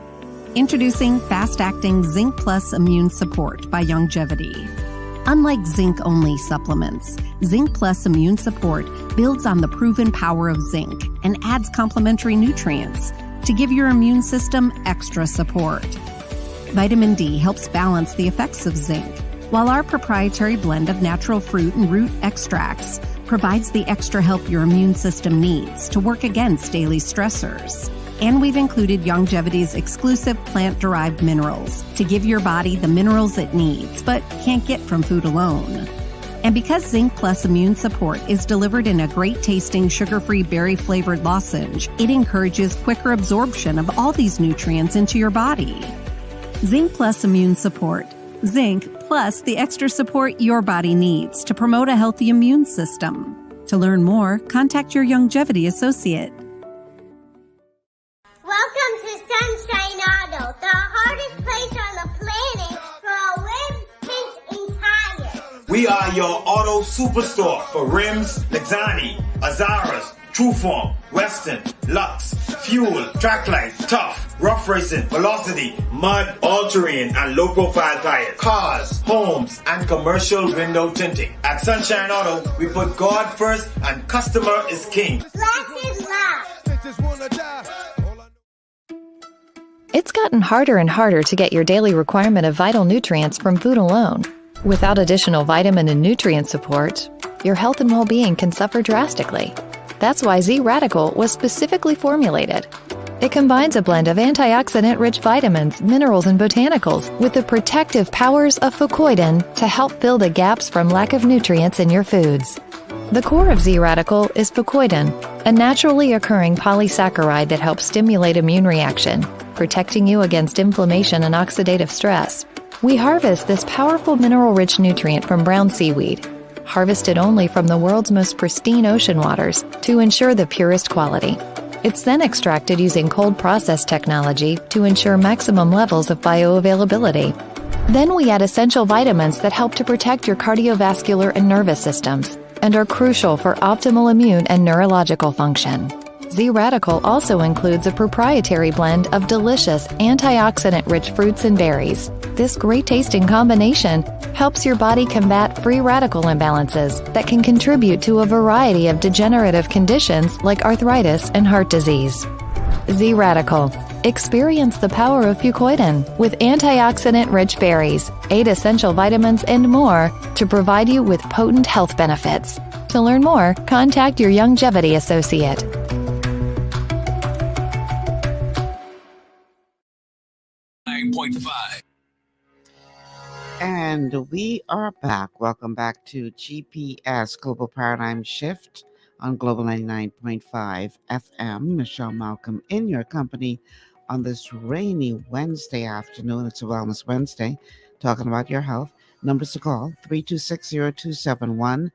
Introducing fast-acting Zinc Plus Immune Support by Longevity. Unlike zinc-only supplements, Zinc Plus Immune Support builds on the proven power of zinc and adds complementary nutrients to give your immune system extra support. Vitamin D helps balance the effects of zinc, while our proprietary blend of natural fruit and root extracts provides the extra help your immune system needs to work against daily stressors. And we've included Longevity's exclusive plant-derived minerals to give your body the minerals it needs, but can't get from food alone. And because Zinc Plus Immune Support is delivered in a great-tasting, sugar-free, berry-flavored lozenge, it encourages quicker absorption of all these nutrients into your body. Zinc Plus Immune Support. Zinc plus the extra support your body needs to promote a healthy immune system. To learn more, contact your Longevity associate. Welcome to Sunshine Auto, the hardest We are your auto superstore for rims, Lexani, Azaras, Trueform, Western, Lux, Fuel, Tracklight, Tough, Rough Racing, Velocity, Mud, All-Terrain, and low-profile tires. Cars, homes, and commercial window tinting. At Sunshine Auto, we put God first and customer is king. Blessed love. It's gotten harder and harder to get your daily requirement of vital nutrients from food alone. Without additional vitamin and nutrient support, your health and well-being can suffer drastically. That's why Z Radical was specifically formulated. It combines a blend of antioxidant-rich vitamins, minerals, and botanicals with the protective powers of fucoidan to help fill the gaps from lack of nutrients in your foods. The core of Z Radical is fucoidan, a naturally occurring polysaccharide that helps stimulate immune reaction, protecting you against inflammation and oxidative stress. We harvest this powerful mineral-rich nutrient from brown seaweed, harvested only from the world's most pristine ocean waters to ensure the purest quality. It's then extracted using cold process technology to ensure maximum levels of bioavailability. Then we add essential vitamins that help to protect your cardiovascular and nervous systems and are crucial for optimal immune and neurological function. Z Radical also includes a proprietary blend of delicious antioxidant-rich fruits and berries. This great-tasting combination helps your body combat free radical imbalances that can contribute to a variety of degenerative conditions like arthritis and heart disease. Z Radical. Experience the power of fucoidan with antioxidant-rich berries, 8 essential vitamins, and more to provide you with potent health benefits. To learn more, contact your Longevity associate. And we are back. Welcome back to GPS Global Paradigm Shift on Global 99.5 FM. Michelle Malcolm in your company on this rainy Wednesday afternoon. It's a Wellness Wednesday, talking about your health. Numbers to call 3260271,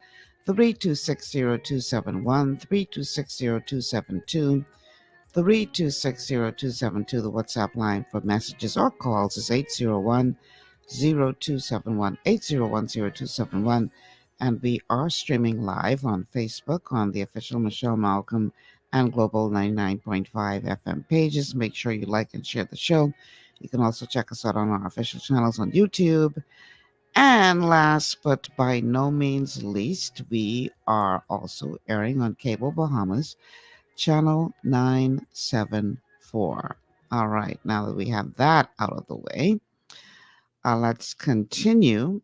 3260271, 3260272, 3260272. The WhatsApp line for messages or calls is 801 0271 801 0271, and we are streaming live on Facebook on the official Michelle Malcolm and Global 99.5 FM pages. Make sure you like and share the show. You can also check us out on our official channels on YouTube. And last but by no means least, we are also airing on Cable Bahamas, channel 974. All right, now that we have that out of the way, let's continue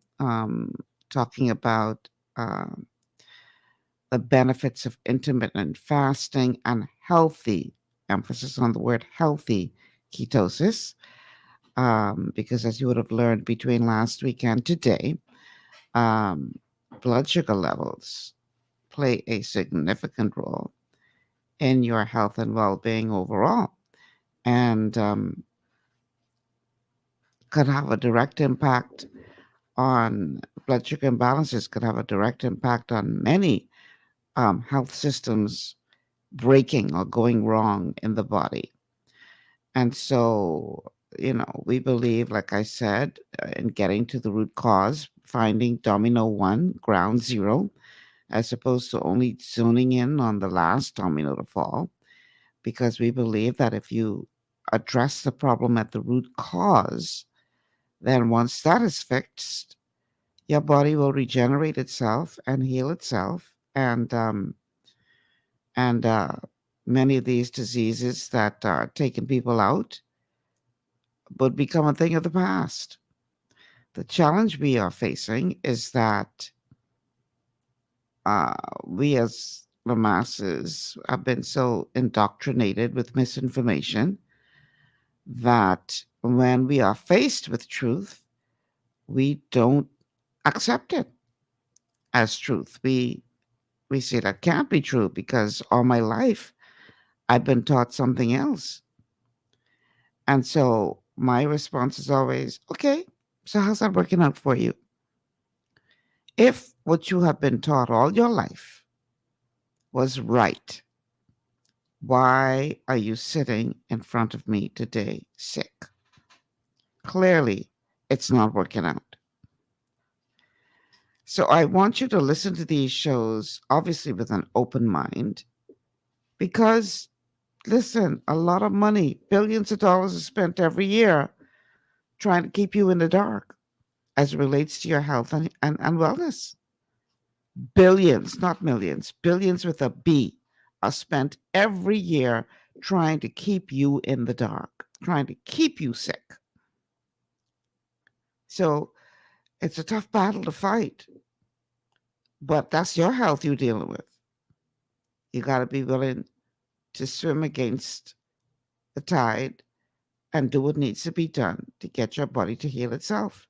talking about the benefits of intermittent fasting and healthy, emphasis on the word healthy, ketosis. Because as you would have learned between last week and today, blood sugar levels play a significant role in your health and well-being overall, and could have a direct impact on blood sugar imbalances, could have a direct impact on many health systems breaking or going wrong in the body. And so, we believe, like I said, in getting to the root cause, finding domino 1, ground 0, as opposed to only zoning in on the last domino to fall, because we believe that if you address the problem at the root cause, then once that is fixed, your body will regenerate itself and heal itself, and many of these diseases that are taking people out would become a thing of the past. The challenge we are facing is that we as the masses have been so indoctrinated with misinformation that when we are faced with truth, we don't accept it as truth. We say that can't be true because all my life I've been taught something else. And so my response is always, okay, so how's that working out for you? If what you have been taught all your life was right, why are you sitting in front of me today sick? Clearly, it's not working out. So I want you to listen to these shows, obviously with an open mind, because listen, a lot of money, billions of dollars is spent every year trying to keep you in the dark as it relates to your health and wellness. Billions, not millions, billions with a B are spent every year trying to keep you in the dark, trying to keep you sick. So it's a tough battle to fight, but that's your health you're dealing with. You got to be willing to swim against the tide and do what needs to be done to get your body to heal itself.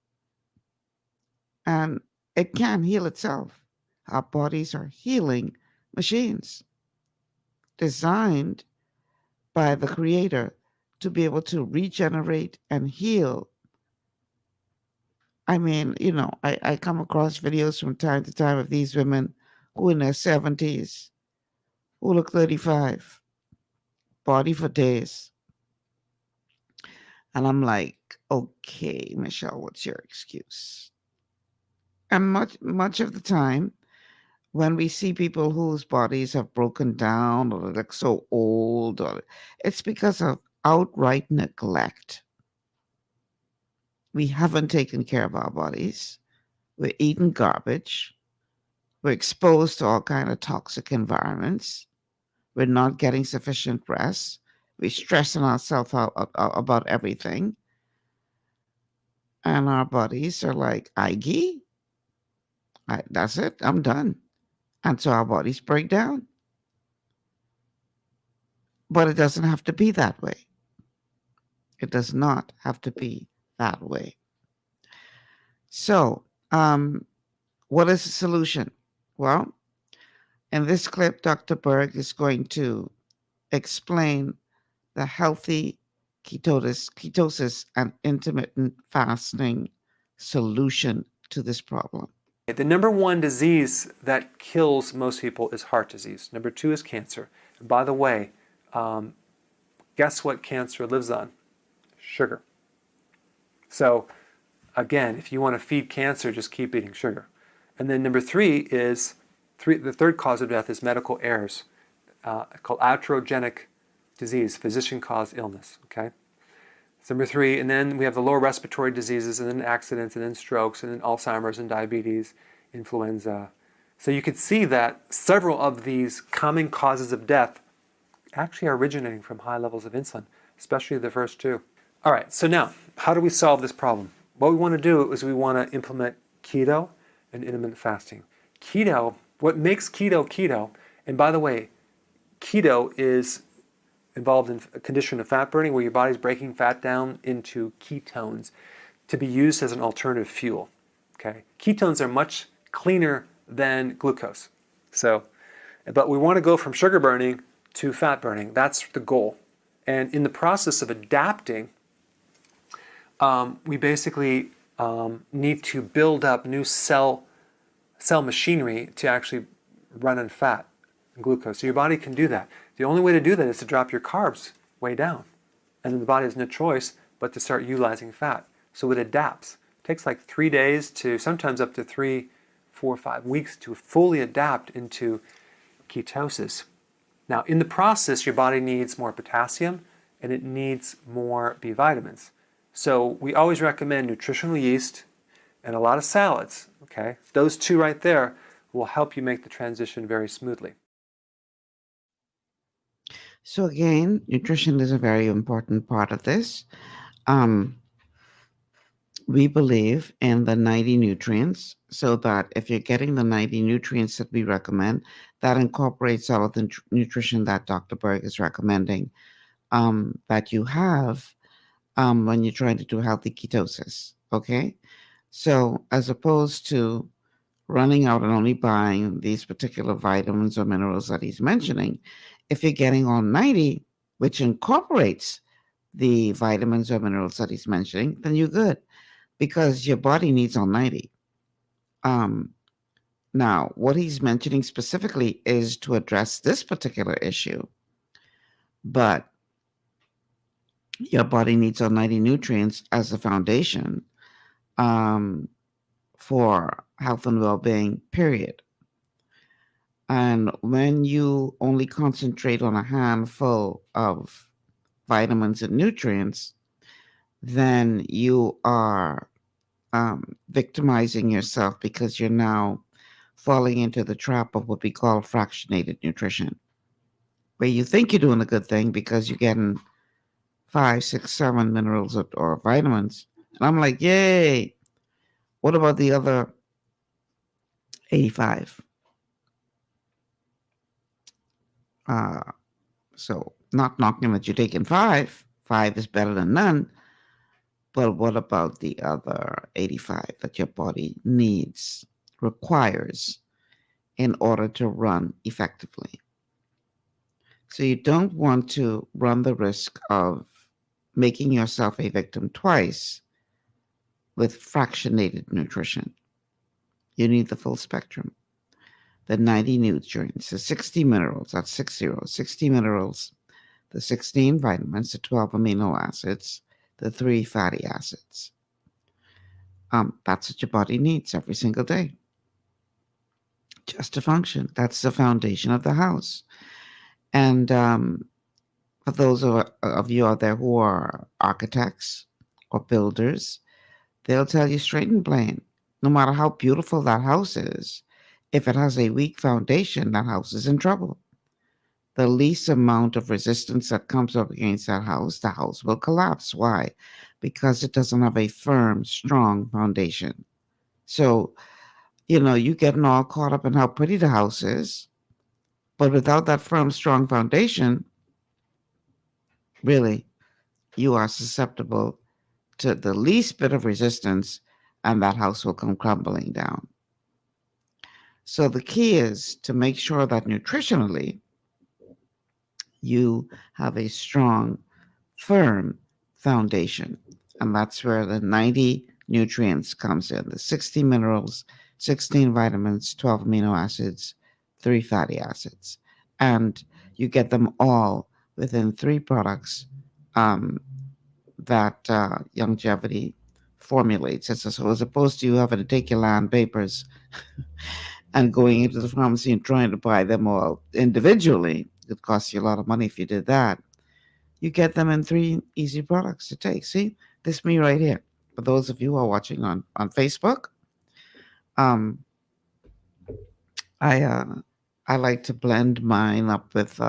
And it can heal itself. Our bodies are healing machines designed by the Creator to be able to regenerate and heal. I mean, I come across videos from time to time of these women who in their 70s, who look 35, body for days. And I'm like, okay, Michelle, what's your excuse? And much of the time, when we see people whose bodies have broken down or look so old, or it's because of outright neglect. We haven't taken care of our bodies. We're eating garbage. We're exposed to all kind of toxic environments. We're not getting sufficient rest. We're stressing ourselves out about everything. And our bodies are like, that's it, I'm done. And so our bodies break down. But it doesn't have to be that way. It does not have to be that way. So, what is the solution? Well, in this clip, Dr. Berg is going to explain the healthy ketosis and intermittent fasting solution to this problem. The number one disease that kills most people is heart disease. Number two is cancer. And by the way, guess what cancer lives on? Sugar. So again, if you want to feed cancer, just keep eating sugar. And then number three is, the third cause of death is medical errors, called iatrogenic disease, physician-caused illness. Okay, that's number three. And then we have the lower respiratory diseases, and then accidents, and then strokes, and then Alzheimer's and diabetes, influenza. So you could see that several of these common causes of death actually are originating from high levels of insulin, especially the first two. All right, so now, how do we solve this problem? What we want to do is we want to implement keto and intermittent fasting. Keto, what makes keto keto, and by the way, keto is involved in a condition of fat burning where your body's breaking fat down into ketones to be used as an alternative fuel. Okay, ketones are much cleaner than glucose. So, but we want to go from sugar burning to fat burning. That's the goal. And in the process of adapting, we basically need to build up new cell machinery to actually run on fat and glucose. So your body can do that. The only way to do that is to drop your carbs way down. And then the body has no choice but to start utilizing fat. So it adapts. It takes like 3 days to sometimes up to 3, 4, 5 weeks to fully adapt into ketosis. Now, in the process, your body needs more potassium and it needs more B vitamins. So we always recommend nutritional yeast and a lot of salads. Okay, those two right there will help you make the transition very smoothly. So again, nutrition is a very important part of this. We believe in the 90 nutrients, so that if you're getting the 90 nutrients that we recommend, that incorporates all of the nutrition that Dr. Berg is recommending that you have when you're trying to do healthy ketosis. Okay, so as opposed to running out and only buying these particular vitamins or minerals that he's mentioning, if you're getting all 90, which incorporates the vitamins or minerals that he's mentioning, then you're good, because your body needs all 90. Now, what he's mentioning specifically is to address this particular issue, but your body needs all 90 nutrients as the foundation for health and well-being, period. And when you only concentrate on a handful of vitamins and nutrients, then you are victimizing yourself because you're now falling into the trap of what we call fractionated nutrition, where you think you're doing a good thing because you're getting 5, 6, 7 minerals or vitamins. And I'm like, yay. What about the other 85? So not knocking that you're taking 5. 5 is better than none. But what about the other 85 that your body needs, requires in order to run effectively? So you don't want to run the risk of making yourself a victim twice with fractionated nutrition. You need the full spectrum. The 90 nutrients, the 60 minerals, that's 60 minerals, the 16 vitamins, the 12 amino acids, the 3 fatty acids. That's what your body needs every single day just to function. That's the foundation of the house. And for those of you out there who are architects or builders, they'll tell you straight and plain, no matter how beautiful that house is, if it has a weak foundation, that house is in trouble. The least amount of resistance that comes up against that house, the house will collapse. Why? Because it doesn't have a firm, strong foundation. So, you getting all caught up in how pretty the house is, but without that firm, strong foundation, really, you are susceptible to the least bit of resistance, and that house will come crumbling down. So the key is to make sure that nutritionally, you have a strong, firm foundation. And that's where the 90 nutrients comes in, the 60 minerals, 16 vitamins, 12 amino acids, 3 fatty acids. And you get them all within 3 products that Longevity formulates. So as opposed to you having to take your land papers and going into the pharmacy and trying to buy them all individually, it costs you a lot of money if you did that. You get them in 3 easy products to take. See, this me right here. For those of you who are watching on Facebook, I like to blend mine up with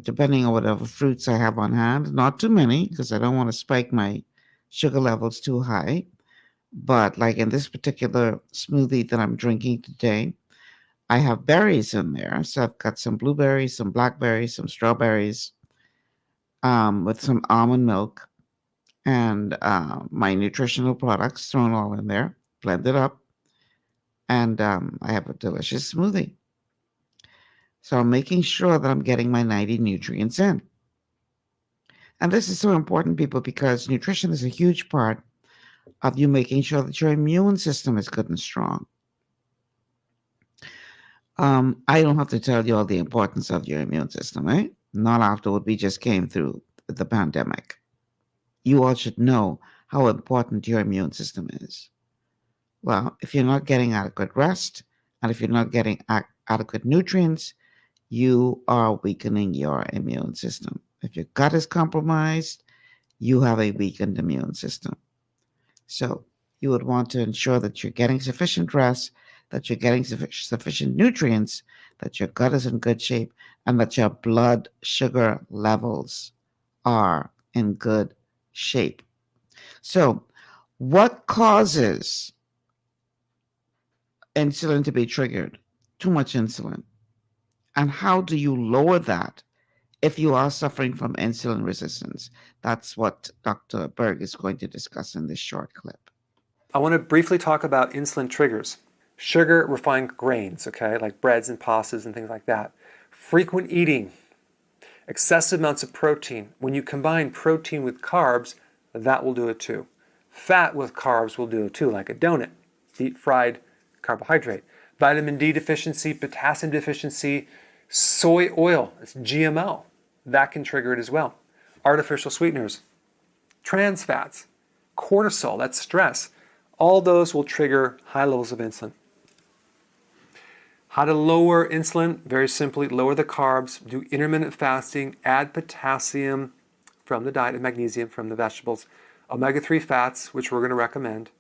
depending on whatever fruits I have on hand. Not too many because I don't want to spike my sugar levels too high. But like in this particular smoothie that I'm drinking today, I have berries in there. So I've got some blueberries, some blackberries, some strawberries, with some almond milk and my nutritional products thrown all in there, blended up. And I have a delicious smoothie. So I'm making sure that I'm getting my 90 nutrients in. And this is so important, people, because nutrition is a huge part of you making sure that your immune system is good and strong. I don't have to tell you all the importance of your immune system, eh? Not after what we just came through with the pandemic. You all should know how important your immune system is. Well, if you're not getting adequate rest, and if you're not getting adequate nutrients, you are weakening your immune system. If your gut is compromised, you have a weakened immune system. So you would want to ensure that you're getting sufficient rest, that you're getting sufficient nutrients, that your gut is in good shape, and that your blood sugar levels are in good shape. So what causes insulin to be triggered? Too much insulin. And how do you lower that if you are suffering from insulin resistance? That's what Dr. Berg is going to discuss in this short clip. I want to briefly talk about insulin triggers. Sugar, refined grains, okay, like breads and pastas and things like that. Frequent eating, excessive amounts of protein. When you combine protein with carbs, that will do it too. Fat with carbs will do it too, like a donut, deep fried carbohydrate. Vitamin D deficiency, potassium deficiency, soy oil, it's GMO, that can trigger it as well. Artificial sweeteners, trans fats, cortisol, that's stress. All those will trigger high levels of insulin. How to lower insulin? Very simply, lower the carbs, do intermittent fasting, add potassium from the diet and magnesium from the vegetables, omega-3 fats, which we're going to recommend,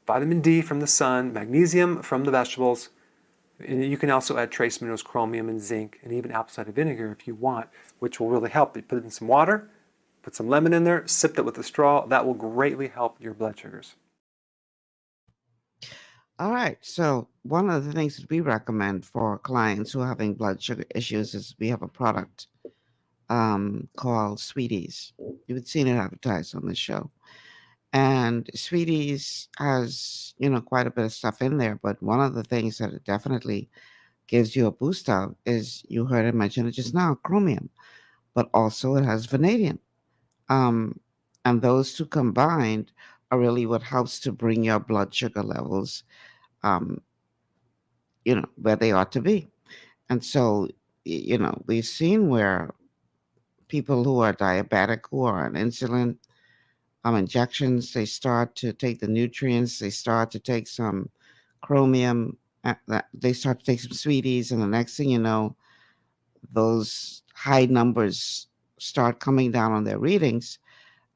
vitamin D from the sun, magnesium from the vegetables, and you can also add trace minerals, chromium and zinc, and even apple cider vinegar if you want, which will really help. You put it in some water, put some lemon in there, sip that with a straw. That will greatly help your blood sugars. All right. So one of the things that we recommend for clients who are having blood sugar issues is we have a product called Sweeties. You've seen it advertised on the show. And Sweeties has, quite a bit of stuff in there, but one of the things that it definitely gives you a boost of is, you heard it mention it just now, chromium, but also it has vanadium. And those two combined are really what helps to bring your blood sugar levels, where they ought to be. And so, we've seen where people who are diabetic, who are on insulin, injections, they start to take the nutrients, they start to take some chromium, they start to take some Sweeties, and the next thing you know, those high numbers start coming down on their readings,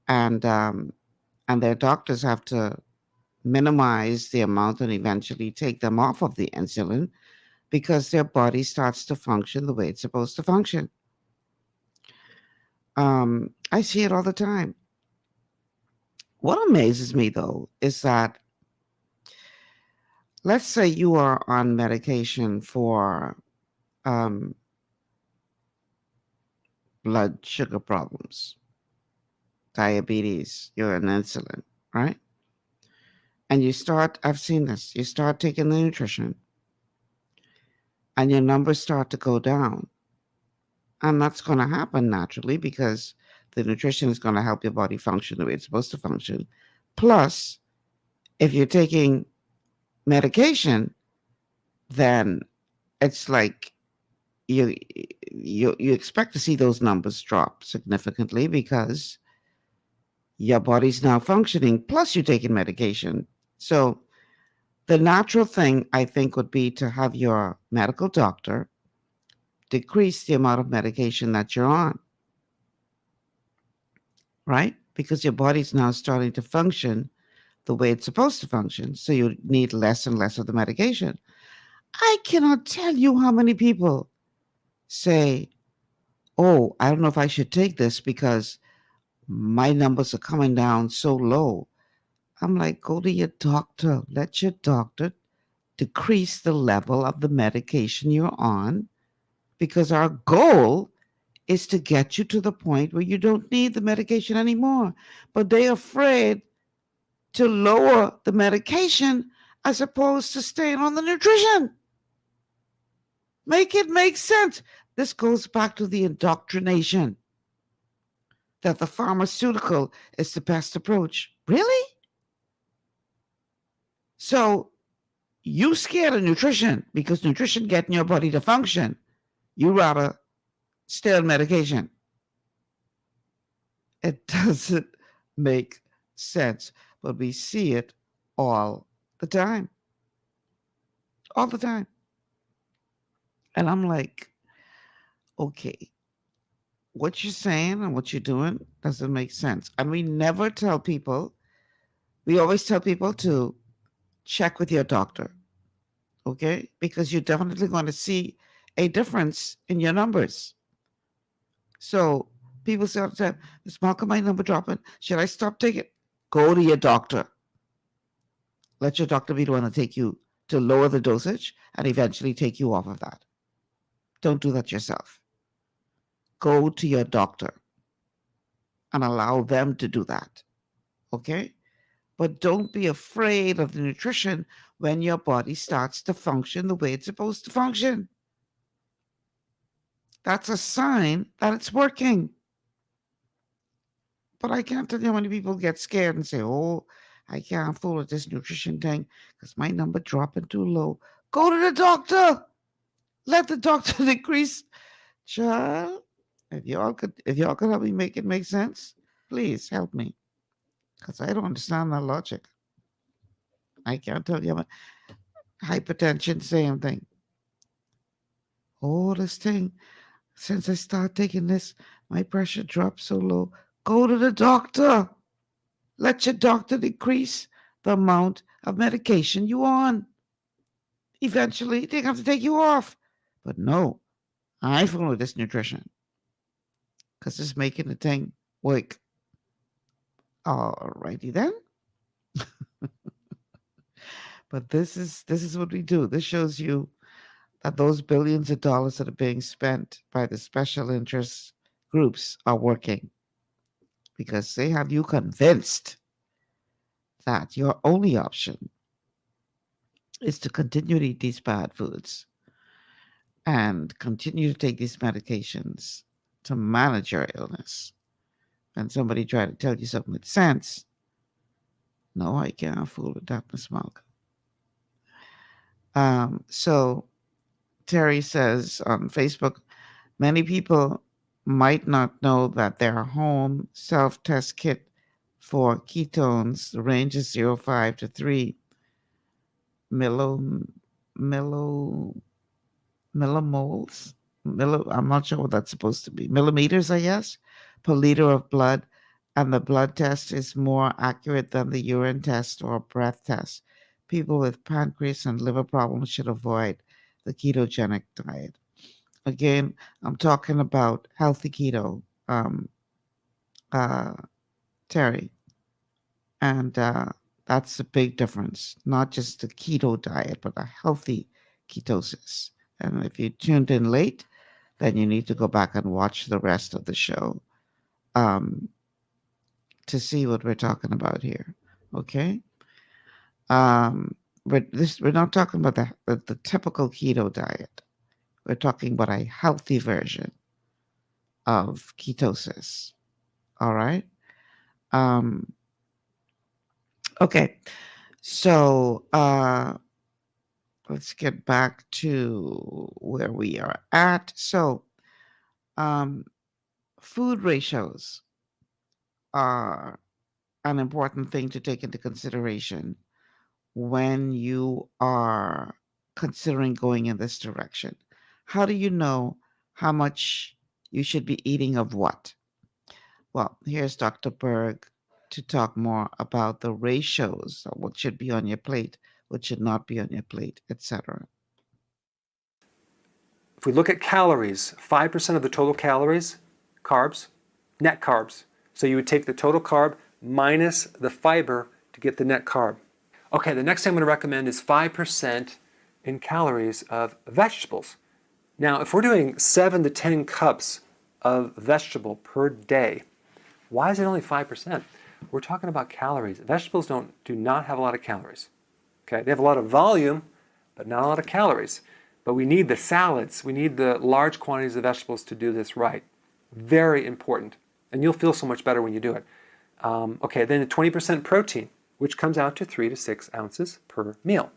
and their doctors have to minimize the amount and eventually take them off of the insulin because their body starts to function the way it's supposed to function. I see it all the time. What amazes me, though, is that, let's say you are on medication for blood sugar problems, diabetes, you're on insulin, right? And I've seen this, you start taking the nutrition and your numbers start to go down. And that's going to happen naturally because the nutrition is going to help your body function the way it's supposed to function. Plus, if you're taking medication, then it's like you expect to see those numbers drop significantly because your body's now functioning, plus you're taking medication. So the natural thing, I think, would be to have your medical doctor decrease the amount of medication that you're on, right? Because your body's now starting to function the way it's supposed to function. So you need less and less of the medication. I cannot tell you how many people say, oh, I don't know if I should take this because my numbers are coming down so low. I'm like, go to your doctor. Let your doctor decrease the level of the medication you're on, because our goal is to get you to the point where you don't need the medication anymore. But they're afraid to lower the medication as opposed to staying on the nutrition. Make it make sense. This goes back to the indoctrination that the pharmaceutical is the best approach. Really? So you scared of nutrition because nutrition getting your body to function. You rather stay on medication. It doesn't make sense, but we see it all the time. All the time. And I'm like, okay, what you're saying and what you're doing doesn't make sense. And we never tell people, we always tell people to check with your doctor, okay? Because you're definitely going to see a difference in your numbers. So people say all the time, is Malcolm, my number dropping? Should I stop taking it? Go to your doctor. Let your doctor be the one to take you to lower the dosage and eventually take you off of that. Don't do that yourself. Go to your doctor and allow them to do that. Okay? But don't be afraid of the nutrition when your body starts to function the way it's supposed to function. That's a sign that it's working. But I can't tell you how many people get scared and say, oh, I can't fool with this nutrition thing because my number dropping too low. Go to the doctor. Let the doctor decrease. Child, if y'all could help me make it make sense, please help me. Because I don't understand that logic. I can't tell you. Hypertension, same thing. Oh, this thing. Since I started taking this, my pressure dropped so low. Go to the doctor. Let your doctor decrease the amount of medication you on. Eventually, they have to take you off. But no, I follow this nutrition because it's making the thing work. Alrighty then. But this is what we do. This shows you that those billions of dollars that are being spent by the special interest groups are working because they have you convinced that your only option is to continue to eat these bad foods and continue to take these medications to manage your illness. And somebody try to tell you something with sense. No, I can't fool with that, Miss Malcolm. So Terry says on Facebook, many people might not know that their home self-test kit for ketones, the range is 0.5 to 3 millimoles. I'm not sure what that's supposed to be. Millimeters, I guess, per liter of blood. And the blood test is more accurate than the urine test or breath test. People with pancreas and liver problems should avoid the ketogenic diet. Again, I'm talking about healthy keto, Terry. And that's a big difference, not just the keto diet, but a healthy ketosis. And if you tuned in late, then you need to go back and watch the rest of the show to see what we're talking about here. Okay? We're not talking about the typical keto diet. We're talking about a healthy version of ketosis. All right? Okay. So let's get back to where we are at. So food ratios are an important thing to take into consideration when you are considering going in this direction. How do you know how much you should be eating of what? Well, here's Dr. Berg to talk more about the ratios of what should be on your plate, what should not be on your plate, etc. If we look at calories, 5% of the total calories, carbs, net carbs. So you would take the total carb minus the fiber to get the net carb. Okay, the next thing I'm going to recommend is 5% in calories of vegetables. Now, if we're doing 7 to 10 cups of vegetable per day, why is it only 5%? We're talking about calories. Vegetables do not have a lot of calories. Okay, they have a lot of volume, but not a lot of calories. But we need the salads. We need the large quantities of vegetables to do this right. Very important. And you'll feel so much better when you do it. Okay, then the 20% protein, which comes out to 3 to 6 ounces per meal.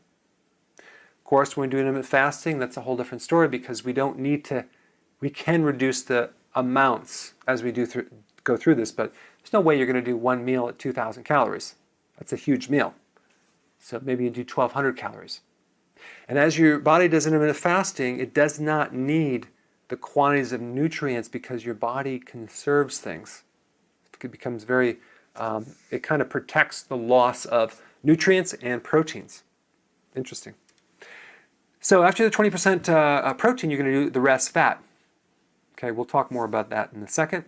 Of course, when we do intermittent fasting, that's a whole different story because we can reduce the amounts as we go through this, but there's no way you're going to do one meal at 2,000 calories. That's a huge meal. So maybe you do 1,200 calories. And as your body does intermittent fasting, it does not need the quantities of nutrients because your body conserves things. It becomes it kind of protects the loss of nutrients and proteins. Interesting. So after the 20% protein, you're going to do the rest fat. Okay, we'll talk more about that in a second.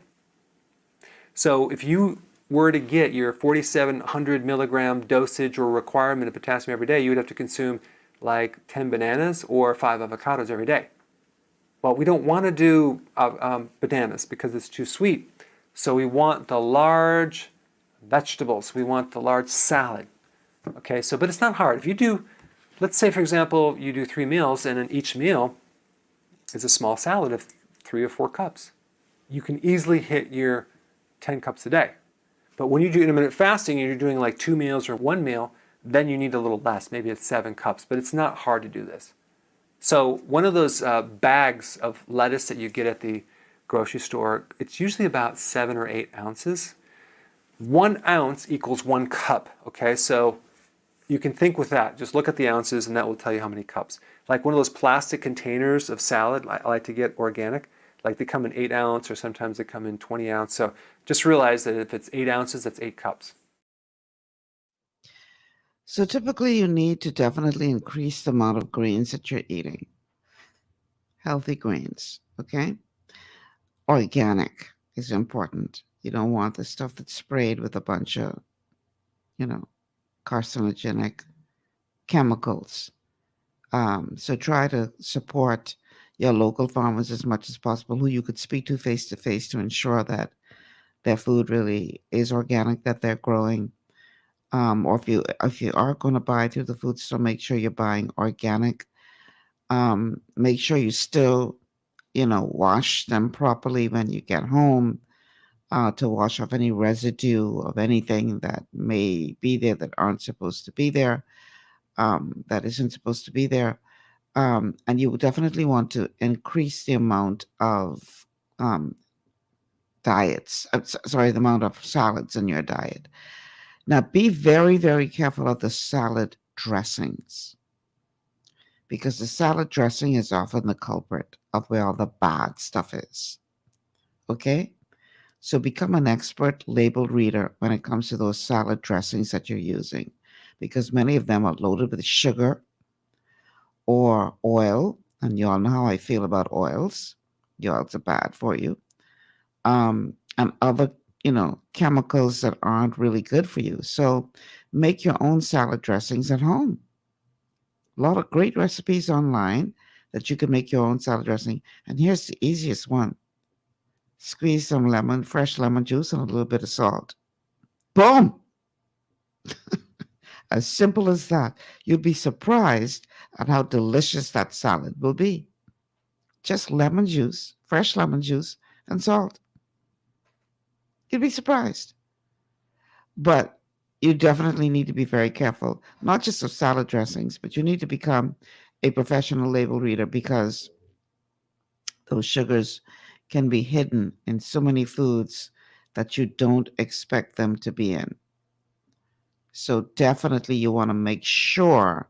So if you were to get your 4,700 milligram dosage or requirement of potassium every day, you would have to consume like 10 bananas or 5 avocados every day. Well, we don't want to do bananas because it's too sweet. So we want the large vegetables. We want the large salad. Okay, but it's not hard. If you do, let's say for example, you do 3 meals and in each meal is a small salad of 3 or 4 cups. You can easily hit your 10 cups a day. But when you do intermittent fasting and you're doing like 2 meals or 1 meal, then you need a little less. Maybe it's 7 cups, but it's not hard to do this. So one of those bags of lettuce that you get at the grocery store, it's usually about 7 or 8 ounces. 1 ounce equals 1 cup, okay? So you can think with that. Just look at the ounces and that will tell you how many cups. Like one of those plastic containers of salad, I like to get organic. Like they come in 8 ounce or sometimes they come in 20 ounce. So just realize that if it's 8 ounces, that's 8 cups. So typically you need to definitely increase the amount of greens that you're eating. Healthy greens, okay? Organic is important. You don't want the stuff that's sprayed with a bunch of, carcinogenic chemicals. So try to support your local farmers as much as possible, who you could speak to face to ensure that their food really is organic, that they're growing. Or if you are going to buy through the food store, make sure you're buying organic. Make sure you still, wash them properly when you get home, to wash off any residue of anything that may be there that aren't supposed to be there, that isn't supposed to be there. And you definitely want to increase the amount of the amount of salads in your diet. Now, be very, very careful of the salad dressings, because the salad dressing is often the culprit of where all the bad stuff is. Okay? So become an expert label reader when it comes to those salad dressings that you're using, because many of them are loaded with sugar or oil, and you all know how I feel about oils. The oils are bad for you. And other, chemicals that aren't really good for you. So make your own salad dressings at home. A lot of great recipes online that you can make your own salad dressing. And here's the easiest one. Squeeze some fresh lemon juice and a little bit of salt. Boom! As simple as that. You'd be surprised at how delicious that salad will be. Just lemon juice, fresh lemon juice, and salt. You'd be surprised. But you definitely need to be very careful, not just of salad dressings, but you need to become a professional label reader, because those sugars can be hidden in so many foods that you don't expect them to be in. So definitely you want to make sure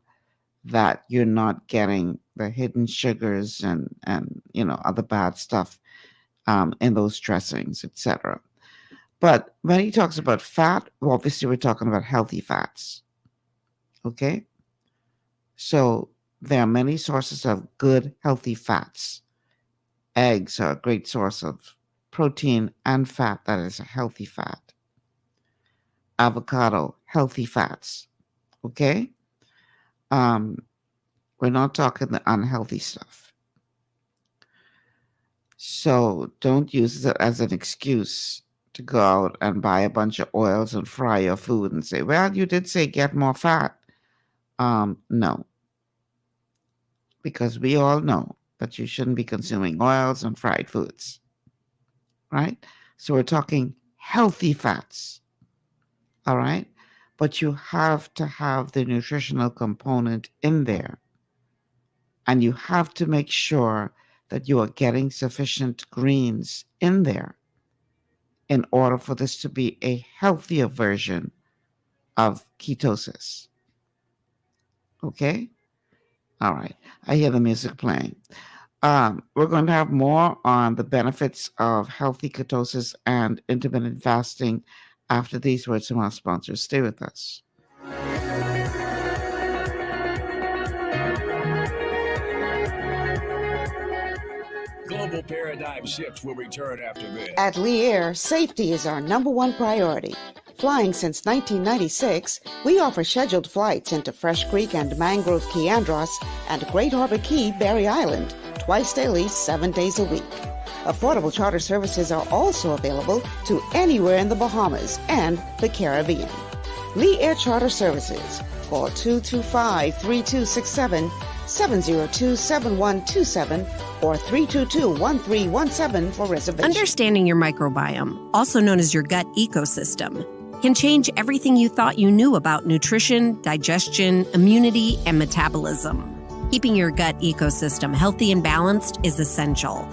that you're not getting the hidden sugars and other bad stuff in those dressings, etc. But when he talks about fat, well, obviously we're talking about healthy fats. Okay? So there are many sources of good, healthy fats. Eggs are a great source of protein and fat that is a healthy fat. Avocado, healthy fats. Okay? We're not talking the unhealthy stuff. So don't use it as an excuse to go out and buy a bunch of oils and fry your food and say, well, you did say get more fat. No. Because we all know that you shouldn't be consuming oils and fried foods. Right? So we're talking healthy fats. All right? But you have to have the nutritional component in there. And you have to make sure that you are getting sufficient greens in there in order for this to be a healthier version of ketosis. Okay? All right. I hear the music playing. We're going to have more on the benefits of healthy ketosis and intermittent fasting after these words from our sponsors. Stay with us. Global paradigm shift will return after this. At Lee Air, safety is our #1 priority. Flying since 1996, we offer scheduled flights into Fresh Creek and Mangrove Key Andros and Great Harbor Key, Berry Island, twice daily, 7 days a week. Affordable charter services are also available to anywhere in the Bahamas and the Caribbean. Lee Air Charter Services. Call 225-3267, 702-7127, or 322-1317 for reservations. Understanding your microbiome, also known as your gut ecosystem, can change everything you thought you knew about nutrition, digestion, immunity, and metabolism. Keeping your gut ecosystem healthy and balanced is essential.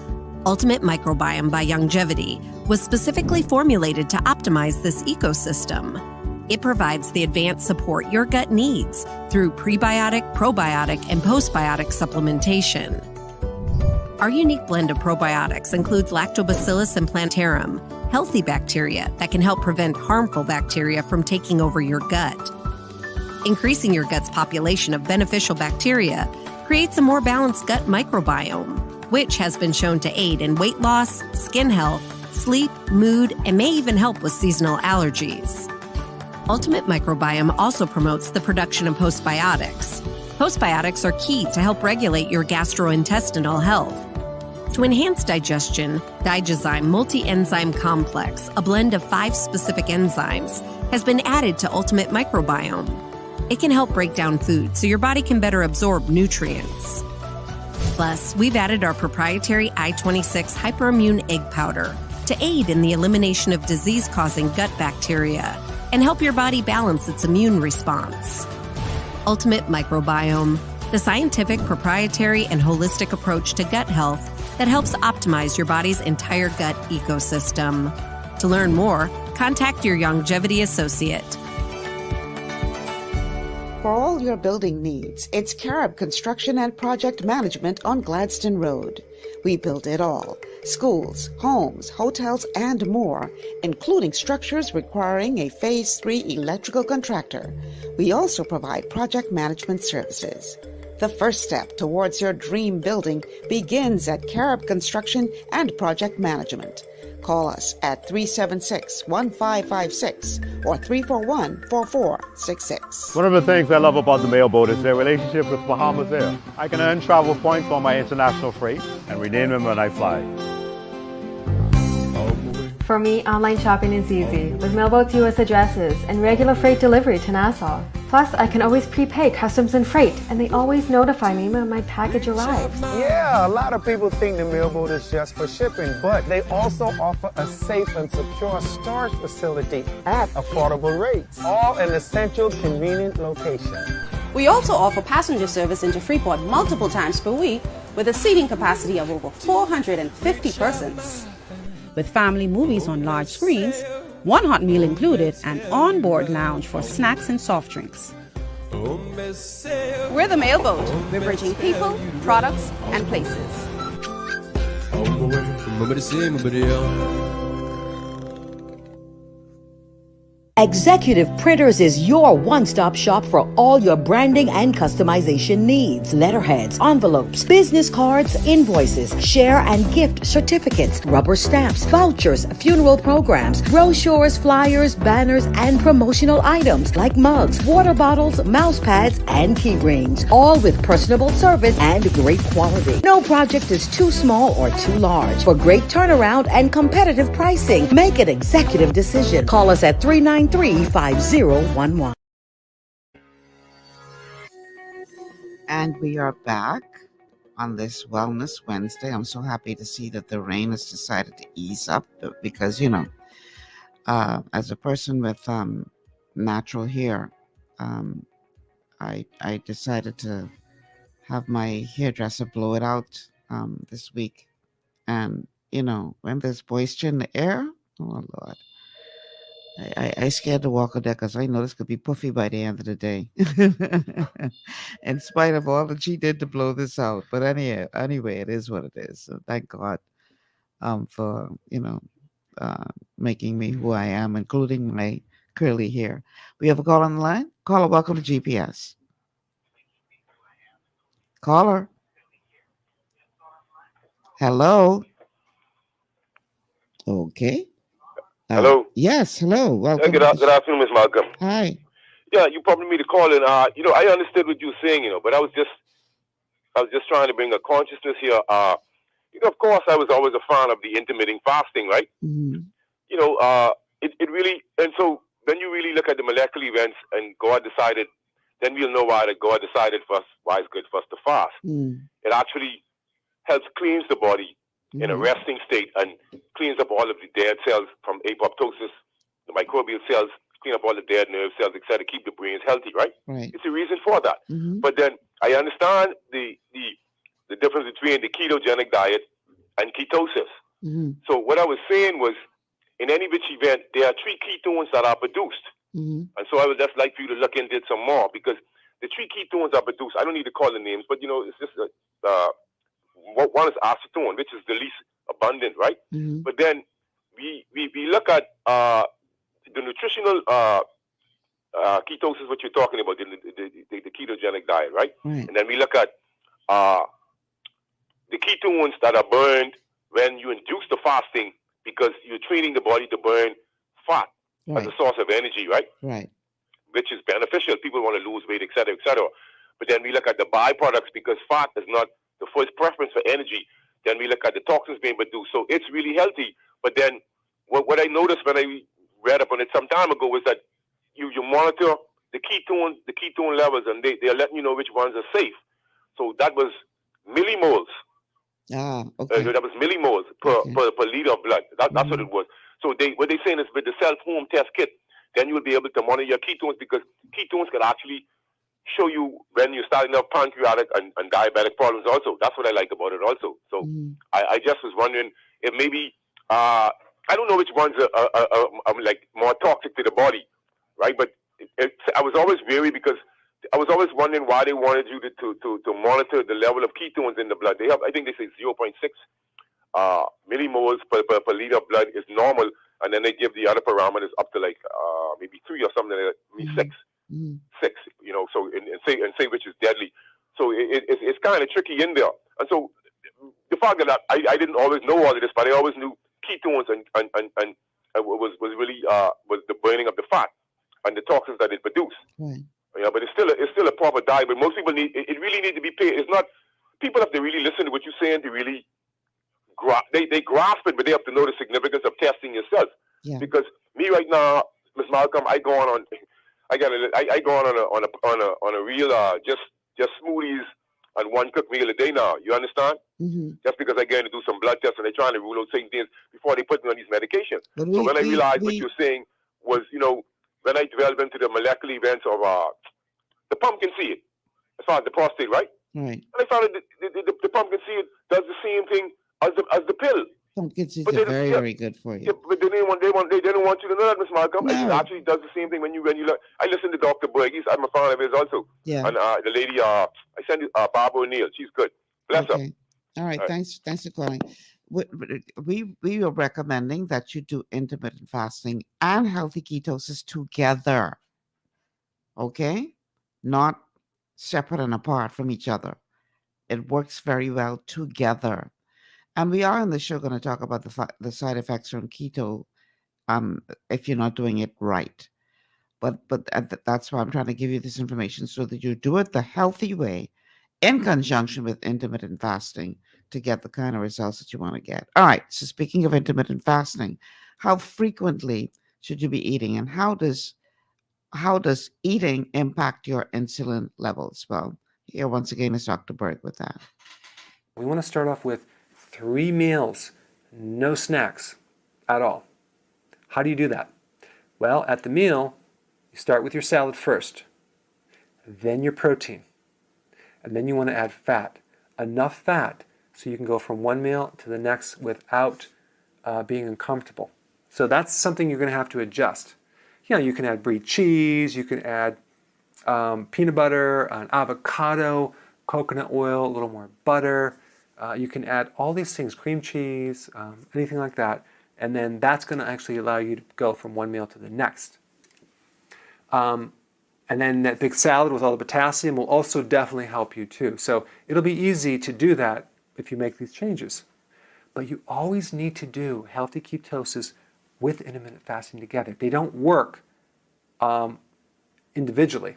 Ultimate Microbiome by Longevity was specifically formulated to optimize this ecosystem. It provides the advanced support your gut needs through prebiotic, probiotic, and postbiotic supplementation. Our unique blend of probiotics includes Lactobacillus and Plantarum, healthy bacteria that can help prevent harmful bacteria from taking over your gut. Increasing your gut's population of beneficial bacteria creates a more balanced gut microbiome, which has been shown to aid in weight loss, skin health, sleep, mood, and may even help with seasonal allergies. Ultimate Microbiome also promotes the production of postbiotics. Postbiotics are key to help regulate your gastrointestinal health. To enhance digestion, Digizyme Multi-Enzyme Complex, a blend of 5 specific enzymes, has been added to Ultimate Microbiome. It can help break down food so your body can better absorb nutrients. Plus, we've added our proprietary I-26 hyperimmune egg powder to aid in the elimination of disease-causing gut bacteria and help your body balance its immune response. Ultimate Microbiome, the scientific, proprietary, and holistic approach to gut health that helps optimize your body's entire gut ecosystem. To learn more, contact your longevity associate. For all your building needs, it's Carib Construction and Project Management on Gladstone Road. We build it all: schools, homes, hotels, and more, including structures requiring a Phase 3 electrical contractor. We also provide project management services. The first step towards your dream building begins at Carib Construction and Project Management. Call us at 376-1556 or 341-4466. One of the things I love about the mailboat is their relationship with Bahamas Air. I can earn travel points on my international freight and redeem them when I fly. For me, online shopping is easy with mailboat to U.S. addresses and regular freight delivery to Nassau. Plus, I can always prepay customs and freight, and they always notify me when my package arrives. Yeah, a lot of people think the mailboat is just for shipping, but they also offer a safe and secure storage facility at affordable rates, all in a central, convenient location. We also offer passenger service into Freeport multiple times per week with a seating capacity of over 450 persons. With family movies on large screens, one hot meal included, and on-board lounge for snacks and soft drinks. We're the mailboat. We're bridging people, products, and places. Executive Printers is your one-stop shop for all your branding and customization needs. Letterheads, envelopes, business cards, invoices, share and gift certificates, rubber stamps, vouchers, funeral programs, brochures, flyers, banners, and promotional items like mugs, water bottles, mouse pads, and key rings, all with personable service and great quality. No project is too small or too large. For great turnaround and competitive pricing, make an executive decision. Call us at 393-5011. And we are back on this Wellness Wednesday. I'm so happy to see that the rain has decided to ease up because, you know, as a person with natural hair, I decided to have my hairdresser blow it out this week. And, you know, when there's moisture in the air, oh, Lord. I scared to walk on there because I know this could be puffy by the end of the day. In spite of all that she did to blow this out. But anyway, it is what it is. So thank God for, you know, making me who I am, including my curly hair. We have a call on the line. Caller, welcome to GPS. Caller. Hello. Okay. Hello. Yes, hello. Welcome. Good afternoon, Ms. Malcolm. Hi. Yeah, you probably need to call in. You know, I understood what you were saying, you know, but I was just trying to bring a consciousness here. You know, of course, I was always a fan of the intermittent fasting, right? Mm-hmm. You know, it really, and so then you really look at the molecular events, and God decided. Then we'll know why that God decided for us why it's good for us to fast. Mm. It actually helps cleanse the body in a resting state and cleans up all of the dead cells from apoptosis, the microbial cells, clean up all the dead nerve cells, etc., keep the brains healthy, right? Right. It's a reason for that. Mm-hmm. But then I understand the difference between the ketogenic diet and ketosis. Mm-hmm. So what I was saying was, in any which event, there are 3 ketones that are produced. And so I would just like for you to look into it some more, because the three ketones are produced. I don't need to call the names, but it's just one is acetone, which is the least abundant, right? But then we look at the nutritional ketosis, what you're talking about, the ketogenic diet, right? And then we look at the ketones that are burned when you induce the fasting, because you're training the body to burn fat as a source of energy, right? Right. Which is beneficial. People want to lose weight, et cetera, et cetera. But then we look at the byproducts, because fat is not the first preference for energy. Then we look at the toxins being produced. So it's really healthy. But then what I noticed when I read up on it some time ago was that you monitor the ketone levels, and they're letting you know which ones are safe. So that was millimoles. Okay. That was millimoles per liter of blood. That's what it was. So what they're saying is, with the self-home test kit, then you will be able to monitor your ketones, because ketones can actually show you when you're starting to have pancreatic and diabetic problems also. That's what I like about it also. So I just was wondering if maybe, I don't know which ones are like more toxic to the body, right? But I was always wary, because I was always wondering why they wanted you to monitor the level of ketones in the blood. They have, I think they say 0.6 millimoles per liter of blood is normal, and then they give the other parameters up to like maybe 3 or something like that, maybe 6. So and say which is deadly. So it's kind of tricky in there. And so the fact that I didn't always know all of this, but I always knew ketones and was really was the burning of the fat and the toxins that it produced. Yeah, but it's still a proper diet. But most people it really need to be paid. It's not, people have to really listen to what you're saying to really they grasp it, but they have to know the significance of testing yourself. Yeah. Because me right now, Miss Malcolm, I go on a real just smoothies and one cooked meal a day now. You understand? Just because I get to do some blood tests and they're trying to rule out certain things before they put me on these medications. So when I realized what you're saying was, when I delved into the molecular events of the pumpkin seed, as far as the prostate, right? Right. And I found that the pumpkin seed does the same thing as the pill. Pumpkin seeds are very, very good for you. Yeah, but they didn't want you to know that, Miss Malcolm. No. It actually does the same thing when you look. I listen to Dr. Berg. I'm a fan of his also. Yeah. And the lady, I sent you Barbara O'Neill. She's good. Bless her. All right. Thanks for calling. We are recommending that you do intermittent fasting and healthy ketosis together. Okay? Not separate and apart from each other. It works very well together. And we are in the show going to talk about the side effects from keto if you're not doing it right. But that's why I'm trying to give you this information, so that you do it the healthy way in conjunction with intermittent fasting to get the kind of results that you want to get. All right. So speaking of intermittent fasting, how frequently should you be eating, and how does eating impact your insulin levels? Well, here once again is Dr. Berg with that. We want to start off with 3 meals, no snacks at all. How do you do that? Well, at the meal, you start with your salad first, then your protein, and then you want to add fat. Enough fat so you can go from one meal to the next without being uncomfortable. So that's something you're going to have to adjust. You can add brie cheese, you can add peanut butter, an avocado, coconut oil, a little more butter. You can add all these things, cream cheese, anything like that, and then that's going to actually allow you to go from one meal to the next. And then that big salad with all the potassium will also definitely help you too. So it'll be easy to do that if you make these changes. But you always need to do healthy ketosis with intermittent fasting together. They don't work individually,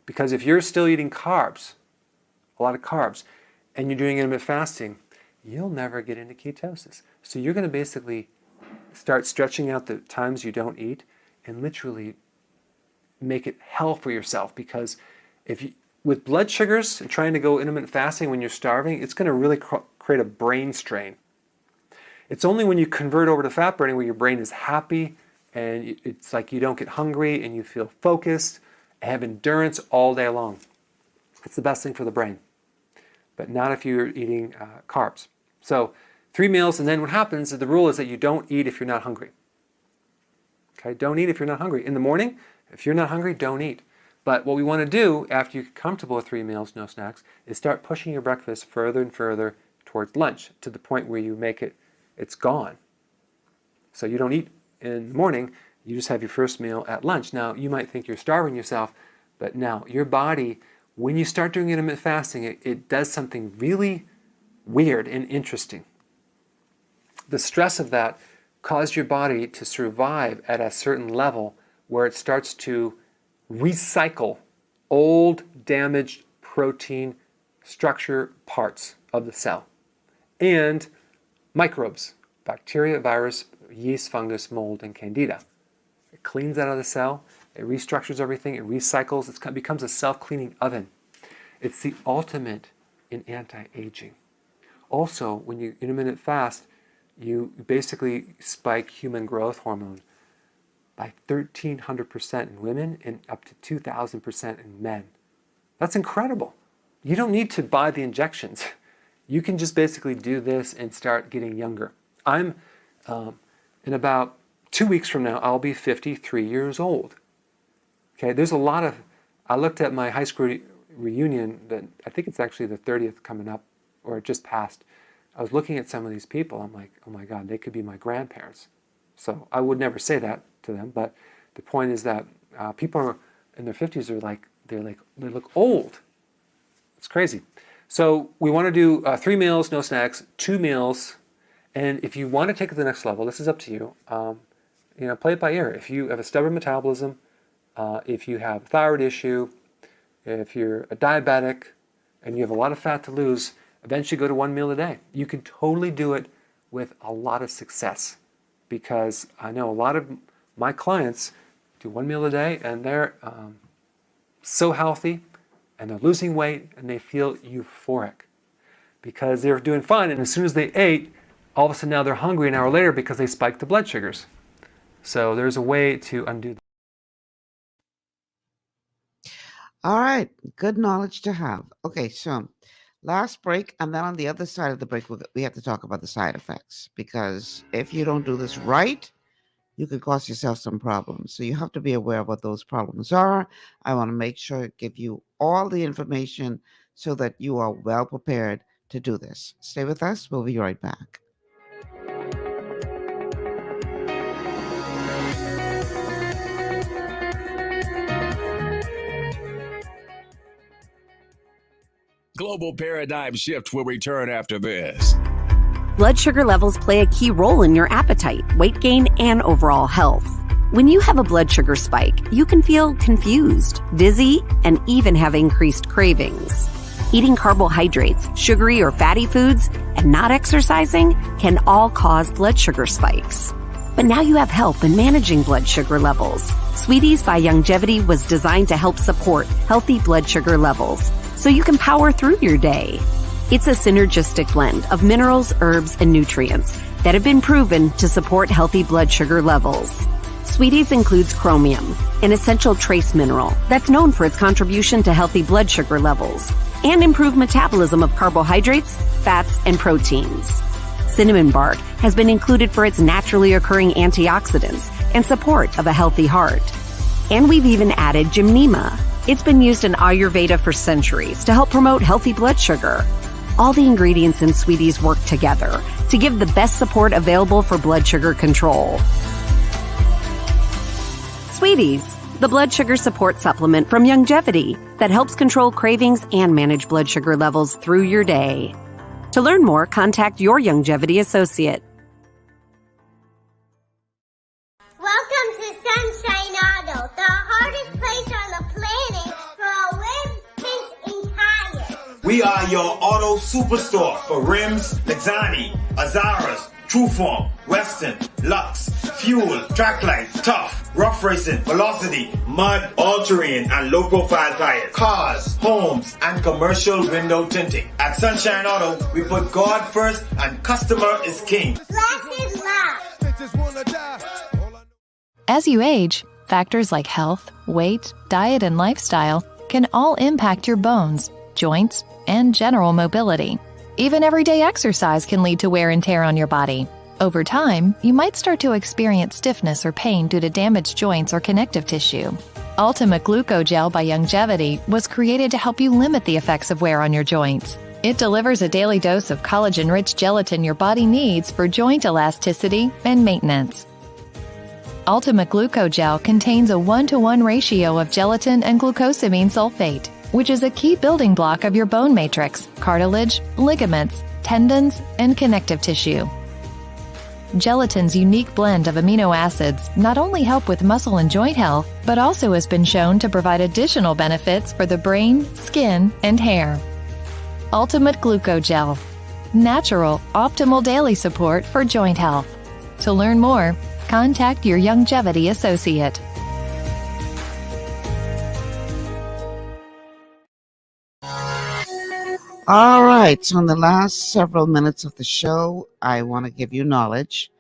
because if you're still eating carbs, a lot of carbs, and you're doing intermittent fasting, you'll never get into ketosis. So you're going to basically start stretching out the times you don't eat and literally make it hell for yourself, because if you, with blood sugars and trying to go intermittent fasting when you're starving, it's going to really create a brain strain. It's only when you convert over to fat burning where your brain is happy and it's like you don't get hungry and you feel focused and have endurance all day long. It's the best thing for the brain, but not if you're eating carbs. So 3 meals, and then what happens is the rule is that you don't eat if you're not hungry. Okay, don't eat if you're not hungry. In the morning, If you're not hungry, don't eat. But what we want to do after you get comfortable with 3 meals, no snacks, is start pushing your breakfast further and further towards lunch to the point where you make it's gone. So you don't eat in the morning, you just have your first meal at lunch. Now, you might think you're starving yourself, but now your body, when you start doing intermittent fasting, it does something really weird and interesting. The stress of that caused your body to survive at a certain level where it starts to recycle old, damaged protein structure parts of the cell and microbes, bacteria, virus, yeast, fungus, mold, and candida. It cleans that out of the cell, it restructures everything, it recycles, it becomes a self-cleaning oven. It's the ultimate in anti-aging. Also, when you intermittent fast, you basically spike human growth hormone by 1,300% in women and up to 2,000% in men. That's incredible. You don't need to buy the injections. You can just basically do this and start getting younger. I'm, in about 2 weeks from now, I'll be 53 years old. Okay, there's a lot of, I looked at my high school reunion, that I think it's actually the 30th coming up, or it just passed. I was looking at some of these people, I'm like, oh my God, they could be my grandparents. So I would never say that to them, but the point is that people in their 50s are like, they look old. It's crazy. So we want to do 3 meals, no snacks, 2 meals, and if you want to take it to the next level, this is up to you. Play it by ear. If you have a stubborn metabolism, if you have a thyroid issue, if you're a diabetic, and you have a lot of fat to lose, eventually go to 1 meal a day. You can totally do it with a lot of success, because I know a lot of my clients do 1 meal a day and they're so healthy and they're losing weight and they feel euphoric because they're doing fine, and as soon as they ate, all of a sudden now they're hungry an hour later because they spiked the blood sugars. So there's a way to undo that. All right, good knowledge to have. Okay, so last break, and then on the other side of the break, we have to talk about the side effects, because if you don't do this right, you could cause yourself some problems. So you have to be aware of what those problems are. I want to make sure I give you all the information so that you are well prepared to do this. Stay with us. We'll be right back. Global Paradigm Shift will return after this. Blood sugar levels play a key role in your appetite, weight gain, and overall health. When you have a blood sugar spike, you can feel confused, dizzy, and even have increased cravings. Eating carbohydrates, sugary or fatty foods, and not exercising can all cause blood sugar spikes. But now you have help in managing blood sugar levels. Sweeties by Youngevity was designed to help support healthy blood sugar levels, so you can power through your day. It's a synergistic blend of minerals, herbs, and nutrients that have been proven to support healthy blood sugar levels. Sweeties includes chromium, an essential trace mineral that's known for its contribution to healthy blood sugar levels and improved metabolism of carbohydrates, fats, and proteins. Cinnamon bark has been included for its naturally occurring antioxidants and support of a healthy heart. And we've even added gymnema. It's been used in Ayurveda for centuries to help promote healthy blood sugar. All the ingredients in Sweeties work together to give the best support available for blood sugar control. Sweeties, the blood sugar support supplement from Youngevity that helps control cravings and manage blood sugar levels through your day. To learn more, contact your Youngevity associate. Welcome to Sunshine Auto, the hardest place on the planet for rims, paints, and tires. We are your auto superstore for rims, Lexani, Azaras, Trueform, Western, Lux, Fuel, Tracklight, Tough, Rough Racing, Velocity, Mud, All-Terrain, and low-profile tires. Cars, homes, and commercial window tinting. At Sunshine Auto, we put God first and customer is king. Blessed love. As you age, factors like health, weight, diet, and lifestyle can all impact your bones, joints, and general mobility. Even everyday exercise can lead to wear and tear on your body. Over time, you might start to experience stiffness or pain due to damaged joints or connective tissue. Ultimate Glucogel by Youngevity was created to help you limit the effects of wear on your joints. It delivers a daily dose of collagen-rich gelatin your body needs for joint elasticity and maintenance. Ultimate Glucogel contains a 1-to-1 ratio of gelatin and glucosamine sulfate, which is a key building block of your bone matrix, cartilage, ligaments, tendons, and connective tissue. Gelatin's unique blend of amino acids not only help with muscle and joint health, but also has been shown to provide additional benefits for the brain, skin, and hair. Ultimate Glucogel. Natural, optimal daily support for joint health. To learn more, contact your Youngevity associate. All right, so in the last several minutes of the show, I want to give you knowledge.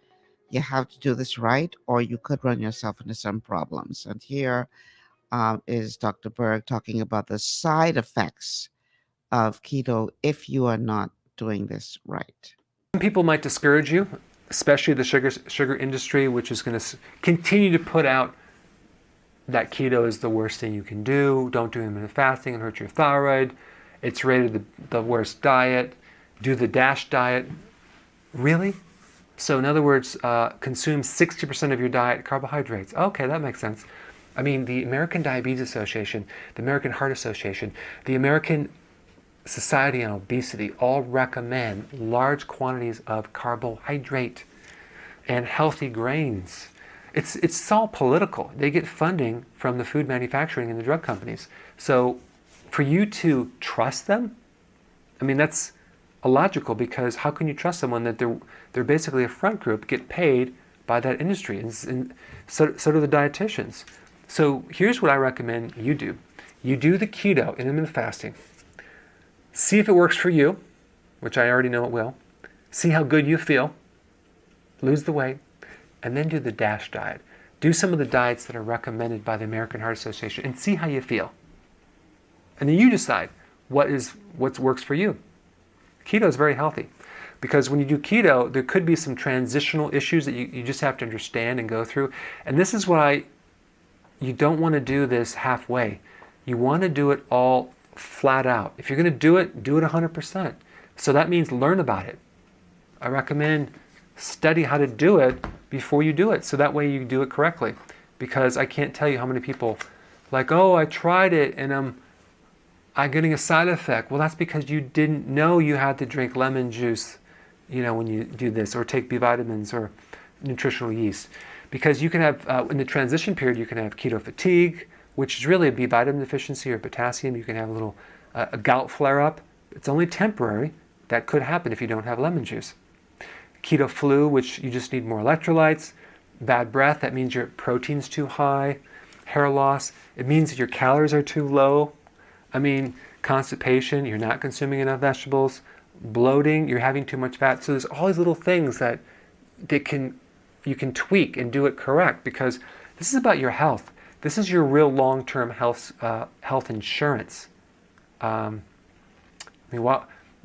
You have to do this right, or you could run yourself into some problems. And here is Dr. Berg talking about the side effects of keto if you are not doing this right. Some people might discourage you, especially the sugar industry, which is going to continue to put out that keto is the worst thing you can do. Don't do intermittent fasting and hurt your thyroid. It's rated the worst diet. Do the DASH diet. Really? So in other words, consume 60% of your diet carbohydrates. Okay, that makes sense. I mean, the American Diabetes Association, the American Heart Association, the American Society on Obesity all recommend large quantities of carbohydrate and healthy grains. It's all political. They get funding from the food manufacturing and the drug companies. So for you to trust them, I mean, that's illogical, because how can you trust someone that they're basically a front group, get paid by that industry, and so do the dietitians. So here's what I recommend you do. You do the keto, intermittent fasting. See if it works for you, which I already know it will. See how good you feel. Lose the weight. And then do the DASH diet. Do some of the diets that are recommended by the American Heart Association and see how you feel. And then you decide what works for you. Keto is very healthy, because when you do keto, there could be some transitional issues that you just have to understand and go through. And this is why you don't want to do this halfway. You want to do it all flat out. If you're going to do it 100%. So that means learn about it. I recommend study how to do it before you do it, so that way you do it correctly. Because I can't tell you how many people like, oh, I tried it and I'm getting a side effect. Well, that's because you didn't know you had to drink lemon juice, when you do this, or take B vitamins or nutritional yeast. Because you can have, in the transition period, you can have keto fatigue, which is really a B vitamin deficiency or potassium. You can have a gout flare-up. It's only temporary. That could happen if you don't have lemon juice. Keto flu, which you just need more electrolytes. Bad breath, that means your protein's too high. Hair loss, it means that your calories are too low. I mean, constipation, you're not consuming enough vegetables. Bloating, you're having too much fat. So there's all these little things that you can tweak and do it correct, because this is about your health. This is your real long-term health insurance. My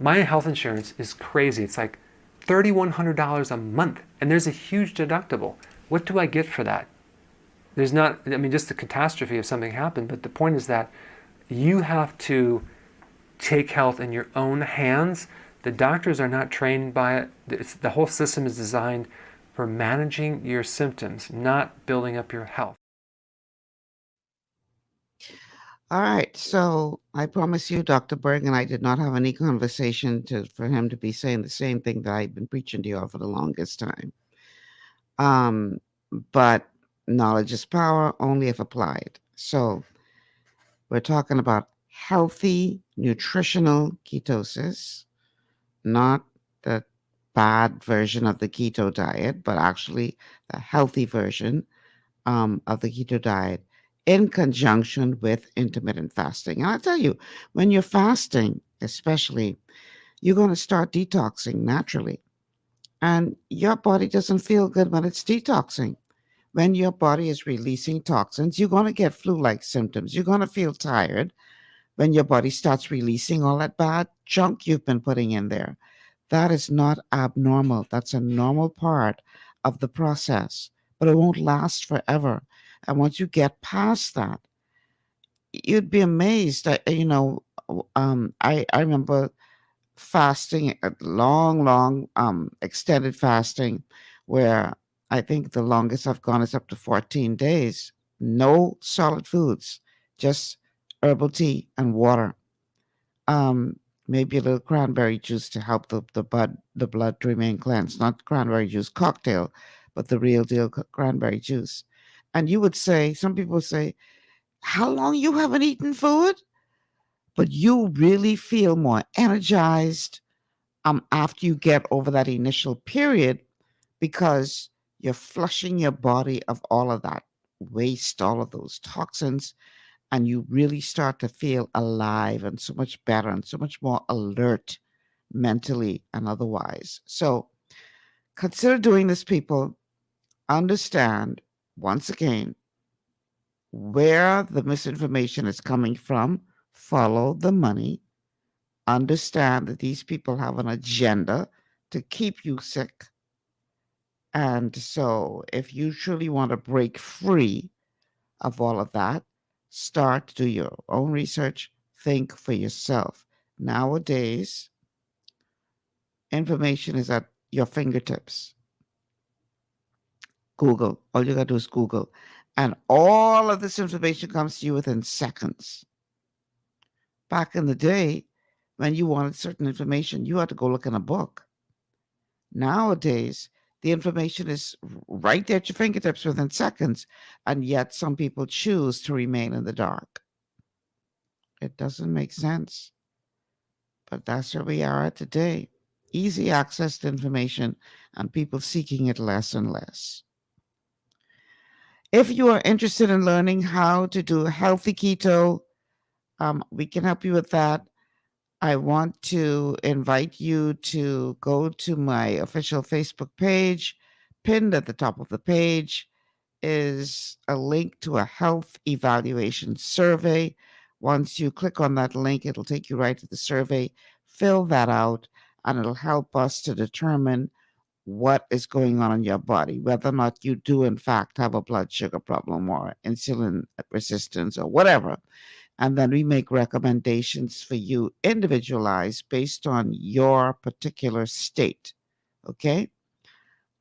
health insurance is crazy. It's like $3,100 a month, and there's a huge deductible. What do I get for that? There's not, just the catastrophe if something happened, but the point is that you have to take health in your own hands. The doctors are not trained by it. The whole system is designed for managing your symptoms, not building up your health. All right, so I promise you, Dr. Berg and I did not have any conversation for him to be saying the same thing that I've been preaching to you all for the longest time. But knowledge is power only if applied. So we're talking about healthy, nutritional ketosis, not the bad version of the keto diet, but actually the healthy version of the keto diet in conjunction with intermittent fasting. And I'll tell you, when you're fasting, especially, you're going to start detoxing naturally. And your body doesn't feel good when it's detoxing. When your body is releasing toxins, you're going to get flu-like symptoms. You're going to feel tired when your body starts releasing all that bad junk you've been putting in there. That is not abnormal. That's a normal part of the process, but it won't last forever. And once you get past that, you'd be amazed. I remember fasting, long, extended fasting, where I think the longest I've gone is up to 14 days. No solid foods, just herbal tea and water. Um, Maybe a little cranberry juice to help the blood to remain cleansed. Not cranberry juice cocktail, but the real deal cranberry juice. And you would say, some people say, how long you haven't eaten food? But you really feel more energized after you get over that initial period, because you're flushing your body of all of that waste, all of those toxins, and you really start to feel alive and so much better and so much more alert mentally and otherwise. So consider doing this, people. Understand, once again, where the misinformation is coming from. Follow the money. Understand that these people have an agenda to keep you sick. And so, if you truly want to break free of all of that, start to do your own research, think for yourself. Nowadays, information is at your fingertips. Google. All you got to do is Google. And all of this information comes to you within seconds. Back in the day, when you wanted certain information, you had to go look in a book. Nowadays, the information is right there at your fingertips within seconds, and yet some people choose to remain in the dark. It doesn't make sense. But that's where we are today. Easy access to information and people seeking it less and less. If you are interested in learning how to do healthy keto, we can help you with that. I want to invite you to go to my official Facebook page. Pinned at the top of the page is a link to a health evaluation survey. Once you click on that link, it'll take you right to the survey. Fill that out, and it'll help us to determine what is going on in your body, whether or not you do, in fact, have a blood sugar problem or insulin resistance or whatever. And then we make recommendations for you individualized based on your particular state. Okay?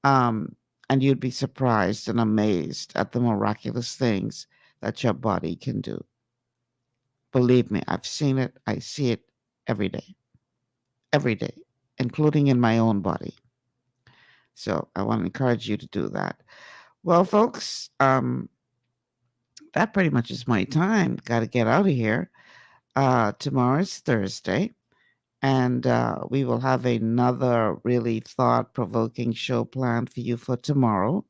And you'd be surprised and amazed at the miraculous things that your body can do. Believe me, I've seen it. I see it every day, including in my own body. So I want to encourage you to do that. Well, folks, that pretty much is my time. Got to get out of here. Tomorrow is Thursday, and we will have another really thought-provoking show planned for you for tomorrow.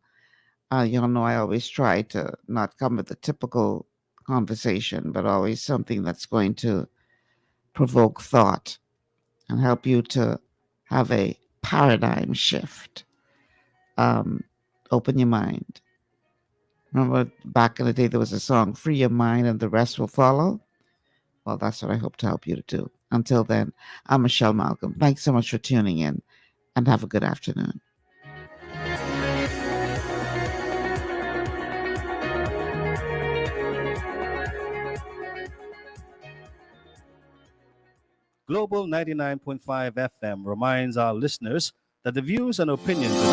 You'll know I always try to not come with the typical conversation, but always something that's going to provoke thought and help you to have a paradigm shift. Open your mind. Remember back in the day, there was a song, "Free Your Mind and the Rest Will Follow"? Well, that's what I hope to help you to do. Until then, I'm Michelle Malcolm. Thanks so much for tuning in, and have a good afternoon. Global 99.5 FM reminds our listeners that the views and opinions of